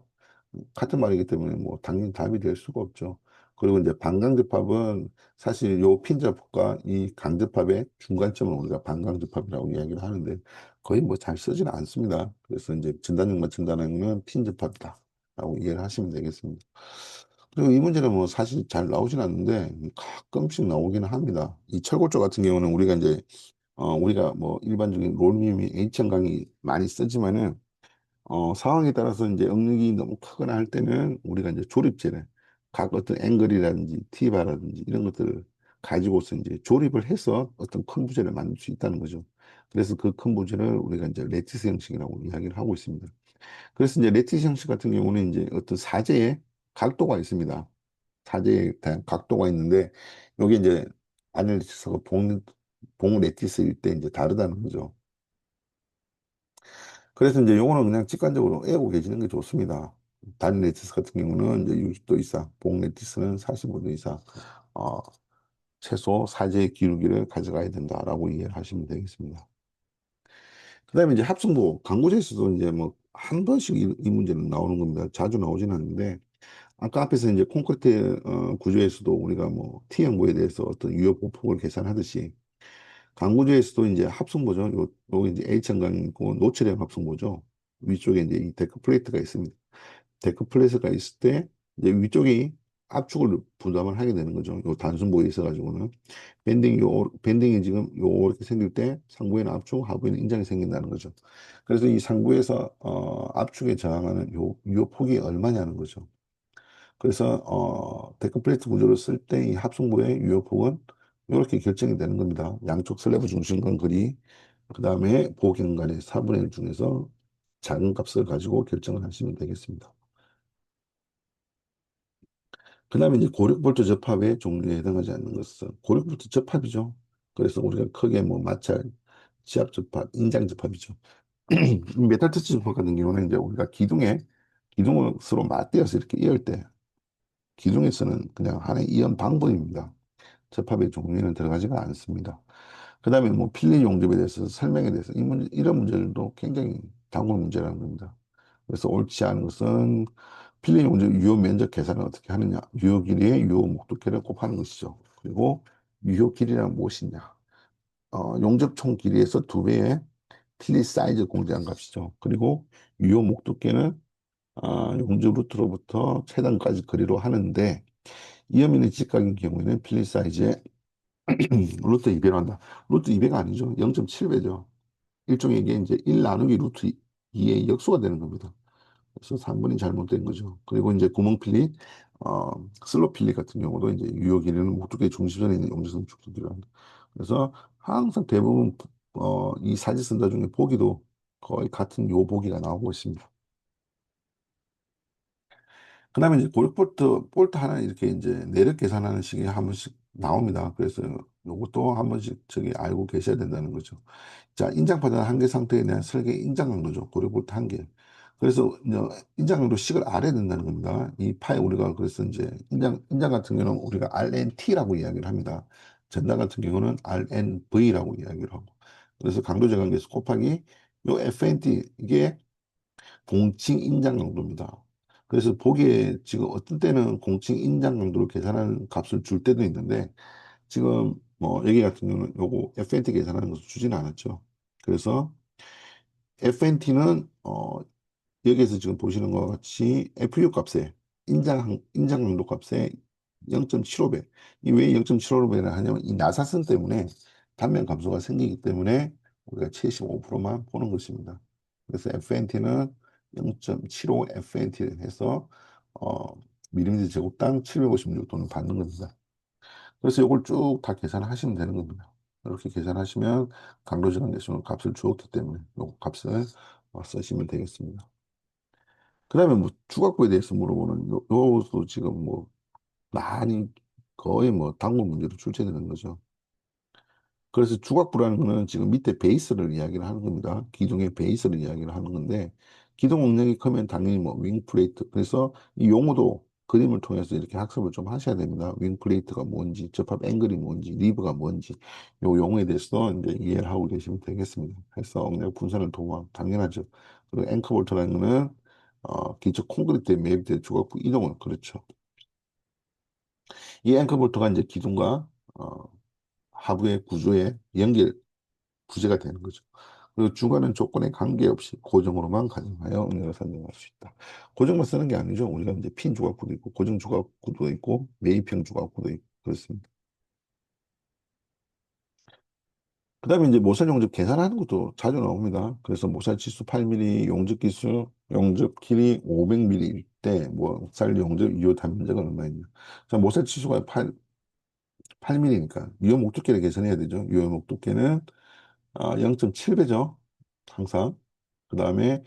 Speaker 1: 같은 말이기 때문에 뭐 당연히 답이 될 수가 없죠. 그리고 이제 반강접합은 사실 요 핀접합과 이 강접합의 중간점을 우리가 반강접합이라고 이야기를 하는데 거의 뭐 잘 쓰지는 않습니다. 그래서 이제 전단력만 전단하는 건 핀접합이다라고 이해를 하시면 되겠습니다. 그리고 이 문제는 뭐 사실 잘 나오진 않는데 가끔씩 나오기는 합니다. 이 철골조 같은 경우는 우리가 이제 우리가 뭐 일반적인 롤밈이 H형 강이 많이 쓰지만은 상황에 따라서 이제 응력이 너무 크거나 할 때는 우리가 이제 조립제를 각 어떤 앵글이라든지 T바라든지 이런 것들을 가지고서 이제 조립을 해서 어떤 큰 부재를 만들 수 있다는 거죠. 그래서 그 큰 부재를 우리가 이제 레티스 형식이라고 이야기를 하고 있습니다. 그래서 이제 레티스 형식 같은 경우는 이제 어떤 사제의 각도가 있습니다. 사제에 대한 각도가 있는데 여기 이제 아날리티스가 봉 레티스일 때 이제 다르다는 거죠. 그래서 이제 요거는 그냥 직관적으로 외우고 계시는 게 좋습니다. 단 레티스 같은 경우는 이제 60도 이상, 봉 레티스는 45도 이상, 어, 최소 사제의 기울기를 가져가야 된다라고 이해를 하시면 되겠습니다. 그다음에 이제 합성도 강구제에서도 이제 뭐 한 번씩 이 문제는 나오는 겁니다. 자주 나오지는 않는데 아까 앞에서 이제 콘크리트 구조에서도 우리가 뭐 T형부에 대해서 어떤 유효 보폭을 계산하듯이 강구조에서도 이제 합성보죠. 요 이제 H형광이고 노출형 합성보죠. 위쪽에 이제 이 데크 플레이트가 있습니다. 데크 플레이트가 있을 때 이제 위쪽이 압축을 부담을 하게 되는 거죠. 요 단순 부에 있어가지고는 밴딩이 지금 요 이렇게 생길 때 상부에는 압축, 하부에는 인장이 생긴다는 거죠. 그래서 이 상부에서 압축에 저항하는 요 유효 폭이 얼마냐는 거죠. 그래서 데크 플레이트 구조를 쓸 때 이 합성부의 유효폭은 이렇게 결정이 되는 겁니다. 양쪽 슬래브 중심간 거리, 그 다음에 보경간의 4분의 1 중에서 작은 값을 가지고 결정을 하시면 되겠습니다. 그 다음에 이제 고력볼트 접합의 종류에 해당하지 않는 것은 고력볼트 접합이죠. 그래서 우리가 크게 뭐 마찰, 지압 접합, 인장 접합이죠. 이 메탈 터치 접합 같은 경우는 이제 우리가 기둥을 서로 맞대어서 이렇게 이을 때 기둥에서는 그냥 하나의 이연 방법입니다. 접합의 종류에는 들어가지가 않습니다. 그 다음에 뭐 필리 용접에 대해서 설명에 대해서 이런 문제들도 굉장히 단골 문제라는 겁니다. 그래서 옳지 않은 것은 필리 용접 유효 면적 계산을 어떻게 하느냐. 유효 길이에 유효 목도계를 곱하는 것이죠. 그리고 유효 길이란 무엇이냐. 용접 총 길이에서 두 배의 필리 사이즈 공제한 값이죠. 그리고 유효 목도계는 용접 루트로부터 최단까지 거리로 하는데 이어미는 직각인 경우에는 필리 사이즈의 루트 2배로 한다. 루트 2배가 아니죠. 0.7배죠. 일종의 이게 이제 1 나누기 루트 2의 역수가 되는 겁니다. 그래서 3번이 잘못된 거죠. 그리고 이제 구멍 필릿, 어, 슬로 필릿 같은 경우도 이제 유효 길이는 목두개 중심선에 있는 염지선 축소기로 한다. 그래서 항상 대부분 이 사지선다 중에 보기도 거의 같은 요 보기가 나오고 있습니다. 그다음에 이제 볼트 하나 이렇게 이제 내력 계산하는 식이 한 번씩 나옵니다. 그래서 요것도 한 번씩 저기 알고 계셔야 된다는 거죠. 자, 인장파단 한계 상태에 대한 설계 인장 강도죠. 고려볼트 한계. 그래서 이제 인장 강도 식을 알아야 된다는 겁니다. 이 파에 우리가 그래서 이제 인장 같은 경우는 우리가 RNT라고 이야기를 합니다. 전단 같은 경우는 RNV라고 이야기를 하고. 그래서 강도적 관계에서 곱하기 요 FNT 이게 공칭 인장 강도입니다. 그래서 보기에 지금 어떤 때는 공칭 인장 강도를 계산하는 값을 줄 때도 있는데 지금 뭐 여기 같은 경우는 요거 FNT 계산하는 것을 주지는 않았죠. 그래서 FNT는 여기에서 지금 보시는 것과 같이 FU 값에 인장 강도 값에 0.75배. 이 왜 0.75배를 하냐면 이 나사선 때문에 단면 감소가 생기기 때문에 우리가 75%만 보는 것입니다. 그래서 FNT는 0.75 FNT를 해서 밀리미터 제곱당 756돈을 받는 겁니다. 그래서 이걸 쭉 다 계산하시면 되는 겁니다. 이렇게 계산하시면 강도지간 대수는 값을 주었기 때문에 이 값을 쓰시면 되겠습니다. 그 다음에 뭐 주각부에 대해서 물어보는 요것도 지금 뭐 많이 거의 뭐 단골 문제로 출제되는 거죠. 그래서 주각부라는 거는 지금 밑에 베이스를 이야기를 하는 겁니다. 기둥의 베이스를 이야기를 하는 건데 기둥 응력이 크면 당연히 뭐 윙플레이트 그래서 이 용어도 그림을 통해서 이렇게 학습을 좀 하셔야 됩니다. 윙플레이트가 뭔지 접합 앵글이 뭔지 리브가 뭔지 요 용어에 대해서 이제 이해를 하고 계시면 되겠습니다. 그래서 응력 분산을 도모하면 당연하죠. 그리고 앵커볼트라는 거는 기초 콘크리트에 매입된 주각부 이동을 그렇죠. 이 앵커볼트가 이제 기둥과 하부의 구조의 연결 부재가 되는 거죠. 그리고 주관은 조건에 관계없이 고정으로만 가정하여 응용을 설명할 수 있다. 고정만 쓰는 게 아니죠. 우리가 이제 핀 조각구도 있고 고정 조각구도 있고 매입형 조각구도 있고 그렇습니다. 그다음에 이제 모살 용접 계산하는 것도 자주 나옵니다. 그래서 모살 치수 8mm, 용접 기수, 용접 길이 500mm일 때 모살 용접 유효 단면적은 얼마있냐. 자, 모살 치수가 8mm니까 유효 목두께를 계산해야 되죠. 유효 목두께는 0.7배죠. 항상. 그 다음에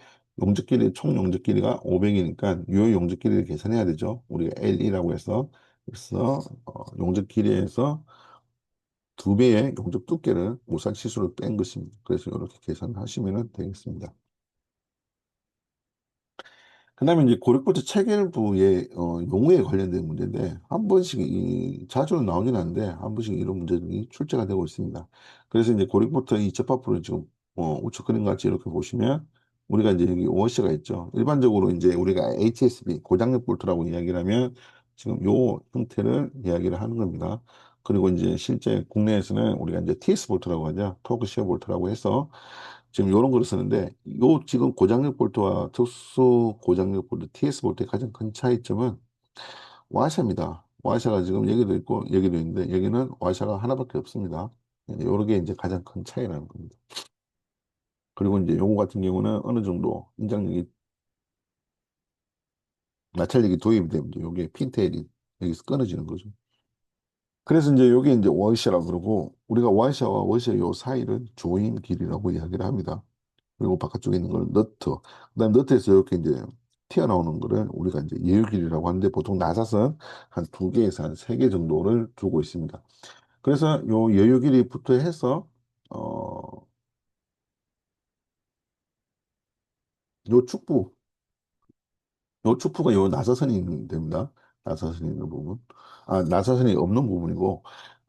Speaker 1: 총 용적 길이가 500이니까 유효 용적 길이를 계산해야 되죠. 우리가 L2라고 해서 그래서 용적 길이에서 두 배의 용적 두께를 모살 치수를 뺀 것입니다. 그래서 이렇게 계산하시면 되겠습니다. 그다음에 이제 고력부터 체결부의 용어에 관련된 문제인데 한 번씩 자주는 나오진 않는데 한 번씩 이런 문제들이 출제가 되고 있습니다. 그래서 이제 고력부터 이 접합부를 지금 우측 그림 같이 이렇게 보시면 우리가 이제 여기 워시가 있죠. 일반적으로 이제 우리가 HSB 고장력 볼트라고 이야기를 하면 지금 요 형태를 이야기를 하는 겁니다. 그리고 이제 실제 국내에서는 우리가 이제 TS 볼트라고 하죠. 토크 시어 볼트라고 해서 지금 이런 거를 쓰는데 요 지금 고장력 볼트와 특수 고장력 볼트 TS 볼트의 가장 큰 차이점은 와샤입니다. 와샤가 지금 여기도 있고 여기도 있는데 여기는 와샤가 하나밖에 없습니다. 요게 이제 가장 큰 차이라는 겁니다. 그리고 이제 요거 같은 경우는 어느 정도 인장력이 마찰력이 도입이 되면 요게 핀테일이 여기서 끊어지는 거죠. 그래서 이제 요게 이제 워셔라 그러고 우리가 와샤와 워셔 요 사이를 조인 길이라고 이야기를 합니다. 그리고 바깥쪽에 있는 걸 너트. 그다음 너트에서 이렇게 이제 튀어나오는 거를 우리가 이제 예유길이라고 하는데 보통 나사선 한 두 개에서 한 세 개 정도를 두고 있습니다. 그래서 요 예유길이부터 해서 어, 요 축부, 요 축부가 요 나사선이 있는 됩니다. 나사선이 있는 부분. 아, 나사선이 없는 부분이고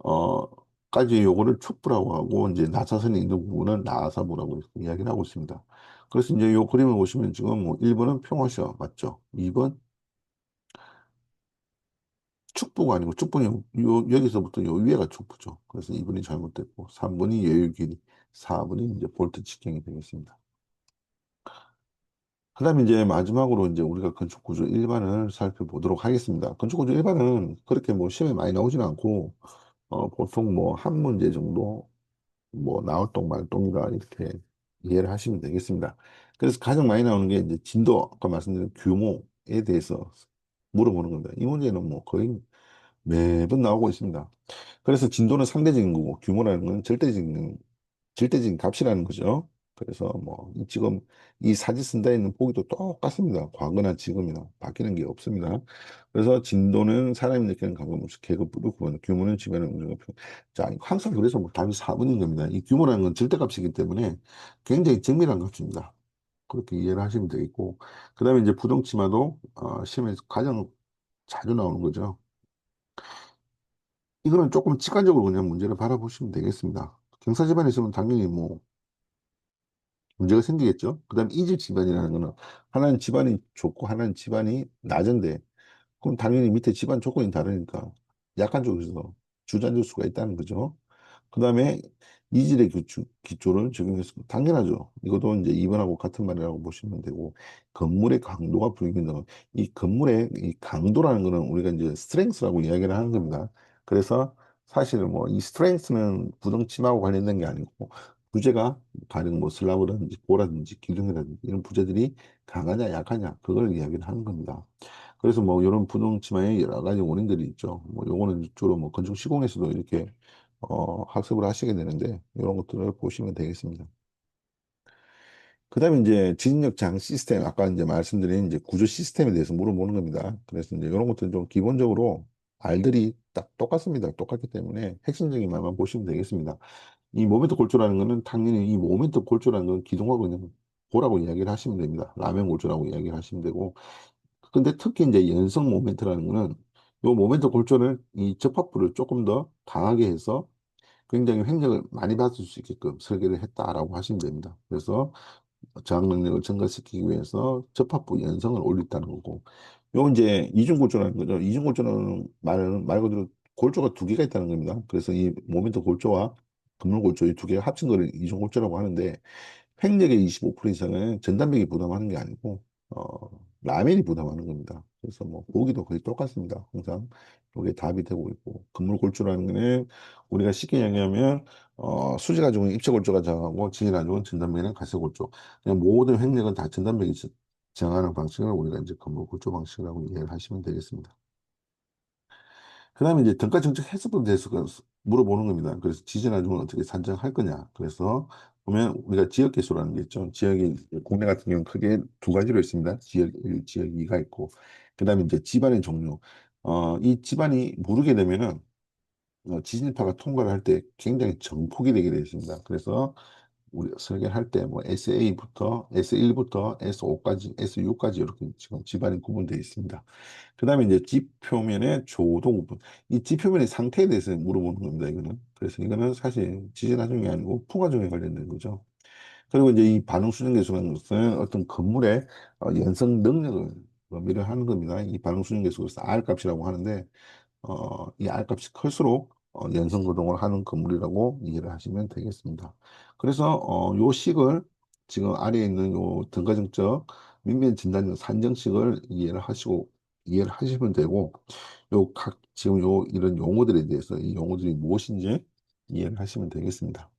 Speaker 1: 어, 까지 요거를 축부라고 하고 이제 나사선이 있는 부분은 나사부라고 이야기를 하고 있습니다. 그래서 이제 요 그림을 보시면 지금 뭐 1번은 평화시어 맞죠? 2번 축부가 아니고 축부는 여기서부터 요 위에가 축부죠. 그래서 2번이 잘못됐고 3번이 여유 길이, 4번이 이제 볼트 직경이 되겠습니다. 그다음에 이제 마지막으로 이제 우리가 건축 구조 일반을 살펴보도록 하겠습니다. 건축 구조 일반은 그렇게 뭐 시험에 많이 나오지는 않고 보통 뭐 한 문제 정도 뭐 나올 동 말동이다 이렇게 이해를 하시면 되겠습니다. 그래서 가장 많이 나오는 게 이제 진도 아까 말씀드린 규모에 대해서 물어보는 겁니다. 이 문제는 뭐 거의 매번 나오고 있습니다. 그래서 진도는 상대적인 거고 규모라는 건 절대적인 값이라는 거죠. 그래서 뭐 지금 이 사지선다에 있는 보기도 똑같습니다. 과거나 지금이나 바뀌는 게 없습니다. 그래서 진도는 사람이 느끼는 감감없이 계급부로 구분, 규모는 지배하는 운영과 표. 자, 항상 그래서 뭐 답이 4번인 겁니다. 이 규모라는 건 절대값이기 때문에 굉장히 정밀한 값입니다. 그렇게 이해를 하시면 되겠고, 그다음에 이제 부동치마도 시험에서 가장 자주 나오는 거죠. 이거는 조금 직관적으로 그냥 문제를 바라보시면 되겠습니다. 경사 집안에 있으면 당연히 뭐 문제가 생기겠죠. 그다음 이질 집안이라는 거는 하나는 집안이 좋고 하나는 집안이 낮은데 그럼 당연히 밑에 집안 조건이 다르니까 약한 쪽에서 주저앉을 수가 있다는 거죠. 그다음에 이질의 기초를 적용해서 당연하죠. 이것도 이제 2번하고 같은 말이라고 보시면 되고 건물의 강도가 불균등. 이 건물의 이 강도라는 거는 우리가 이제 스트렝스라고 이야기를 하는 겁니다. 그래서 사실은 뭐 이 스트렝스는 부등침하고 관련된 게 아니고 부재가 가령 뭐 슬라브라든지 보라든지 기둥이라든지 이런 부재들이 강하냐 약하냐 그걸 이야기를 하는 겁니다. 그래서 뭐 이런 부동치마의 여러 가지 원인들이 있죠. 뭐 요거는 주로 뭐 건축 시공에서도 이렇게 학습을 하시게 되는데 이런 것들을 보시면 되겠습니다. 그다음에 이제 지진력 장 시스템 아까 이제 말씀드린 이제 구조 시스템에 대해서 물어보는 겁니다. 그래서 이제 이런 것들은 좀 기본적으로 알들이 딱 똑같습니다. 똑같기 때문에 핵심적인 말만 보시면 되겠습니다. 이 모멘트 골조라는 거는 당연히 이 모멘트 골조라는 건 기둥하고 그냥 보라고 이야기를 하시면 됩니다. 라면 골조라고 이야기를 하시면 되고 근데 특히 이제 연성 모멘트라는 거는 요 모멘트 골조를 이 접합부를 조금 더 강하게 해서 굉장히 횡력을 많이 받을 수 있게끔 설계를 했다라고 하시면 됩니다. 그래서 저항 능력을 증가시키기 위해서 접합부 연성을 올렸다는 거고, 요 이제 이중골조라는 거죠. 이중골조라는 말은 말 그대로 골조가 두 개가 있다는 겁니다. 그래서 이 모멘트 골조와 금물골조 이 두 개가 합친 거를 이중골조라고 하는데 횡력의 25% 이상은 전단백이 부담하는 게 아니고 라멜이 부담하는 겁니다. 그래서 뭐 보기도 거의 똑같습니다. 항상 이게 답이 되고 있고 금물골조라는 거는 우리가 쉽게 이야기하면 수지 가지고는 입체골조가 정하고 지지 가지고는 전단백이랑 가세골조 그냥 모든 횡력은 다 전단백이 정하는 방식을 우리가 이제 금물골조 방식이라고 이해를 하시면 되겠습니다. 그다음에 이제 등가 정책 해석에 대해서 물어보는 겁니다. 그래서 지진 나중은 어떻게 산정할 거냐. 그래서 보면 우리가 지역 개수라는 게 있죠. 지역이 국내 같은 경우는 크게 두 가지로 있습니다. 지역 1, 지역 2가 있고 그다음에 이제 집안의 종류. 이 집안이 무르게 되면은 지진파가 통과를 할 때 굉장히 정폭이 되게 되어 있습니다. 그래서 우리 설계할 때 뭐 SA부터 S1부터 S5까지 S6까지 이렇게 지금 집안이 구분되어 있습니다. 그다음에 이제 지표면의 조동 부분. 이 지표면의 상태에 대해서 물어보는 겁니다. 이거는. 그래서 이거는 사실 지진 화종이 아니고 풍화종에 관련된 거죠. 그리고 이제 이 반응 수준 계수라는 것은 어떤 건물의 연성 능력을 의미를 하는 겁니다. 이 반응 수준 계수에서 R 값이라고 하는데 이 R 값이 클수록 연성 거동을 하는 건물이라고 이해를 하시면 되겠습니다. 그래서 요 식을 지금 아래에 있는 요 등가정적 민변 진단적 산정식을 이해를 하시면 되고 지금 요 이런 용어들에 대해서 이 용어들이 무엇인지 이해를 하시면 되겠습니다.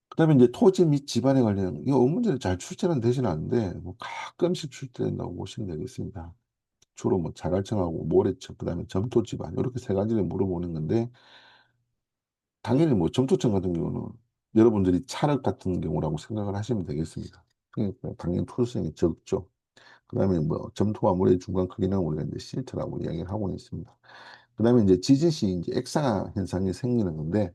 Speaker 1: 그다음에 이제 토지 및 지반에 관련 이 업무들이 잘 출제는 되지는 않는데 뭐 가끔씩 출제된다고 보시면 되겠습니다. 주로 뭐 자갈청하고 모래청 그다음에 점토 지반 이렇게 세 가지를 물어보는 건데 당연히 뭐 점토청 같은 경우는 여러분들이 찰흙 같은 경우라고 생각을 하시면 되겠습니다. 그러니까 당연히 토수량이 적죠. 그다음에 뭐 점토와 물의 중간 크기는 우리가 이제 실트라고 이야기를 하고 있습니다. 그다음에 이제 지진 시 이제 액상화 현상이 생기는 건데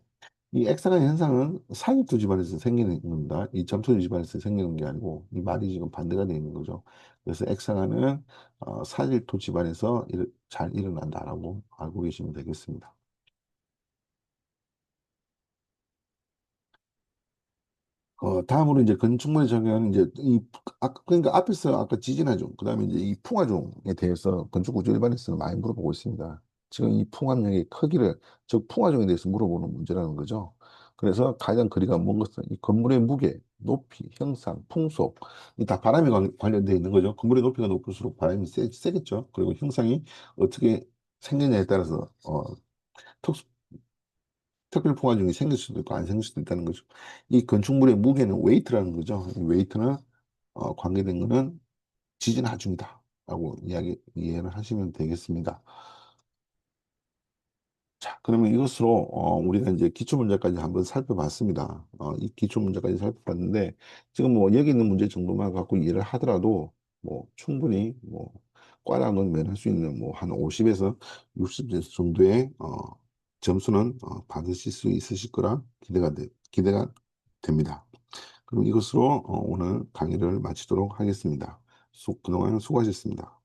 Speaker 1: 이 액상화 현상은 사육도 집안에서 생기는 겁니다. 이 점토 집안에서 생기는 게 아니고 이 말이 지금 반대가 되어 있는 거죠. 그래서 액상화는 사질토 집안에서 잘 일어난다라고 알고 계시면 되겠습니다. 다음으로 이제 건축물에 적용하는 이제 그러니까 앞에서 아까 지진화종, 그다음에 이제 이 풍화종에 대해서 건축 구조 일반에서는 많이 물어보고 있습니다. 지금 이 풍압력의 크기를, 즉 풍화종에 대해서 물어보는 문제라는 거죠. 그래서 가장 거리가 먼 것은 이 건물의 무게, 높이, 형상, 풍속, 이 다 바람이 관련되어 있는 거죠. 건물의 높이가 높을수록 바람이 세겠죠. 그리고 형상이 어떻게 생겼냐에 따라서 특수 특별포화 중에 생길 수도 있고 안 생길 수도 있다는 거죠. 이 건축물의 무게는 웨이트라는 거죠. 이 웨이트는 관계된 거는 지진 하중이다 라고 이해를 하시면 되겠습니다. 자, 그러면 이것으로 우리가 이제 기출 문제까지 한번 살펴봤습니다. 이 기출 문제까지 살펴봤는데 지금 뭐 여기 있는 문제 정도만 갖고 이해를 하더라도 뭐 충분히 뭐 과락은 면할 수 있는 뭐 한 50에서 60 정도의 점수는 받으실 수 있으실 거라 기대가 됩니다. 그럼 이것으로 오늘 강의를 마치도록 하겠습니다. 그동안 수고하셨습니다.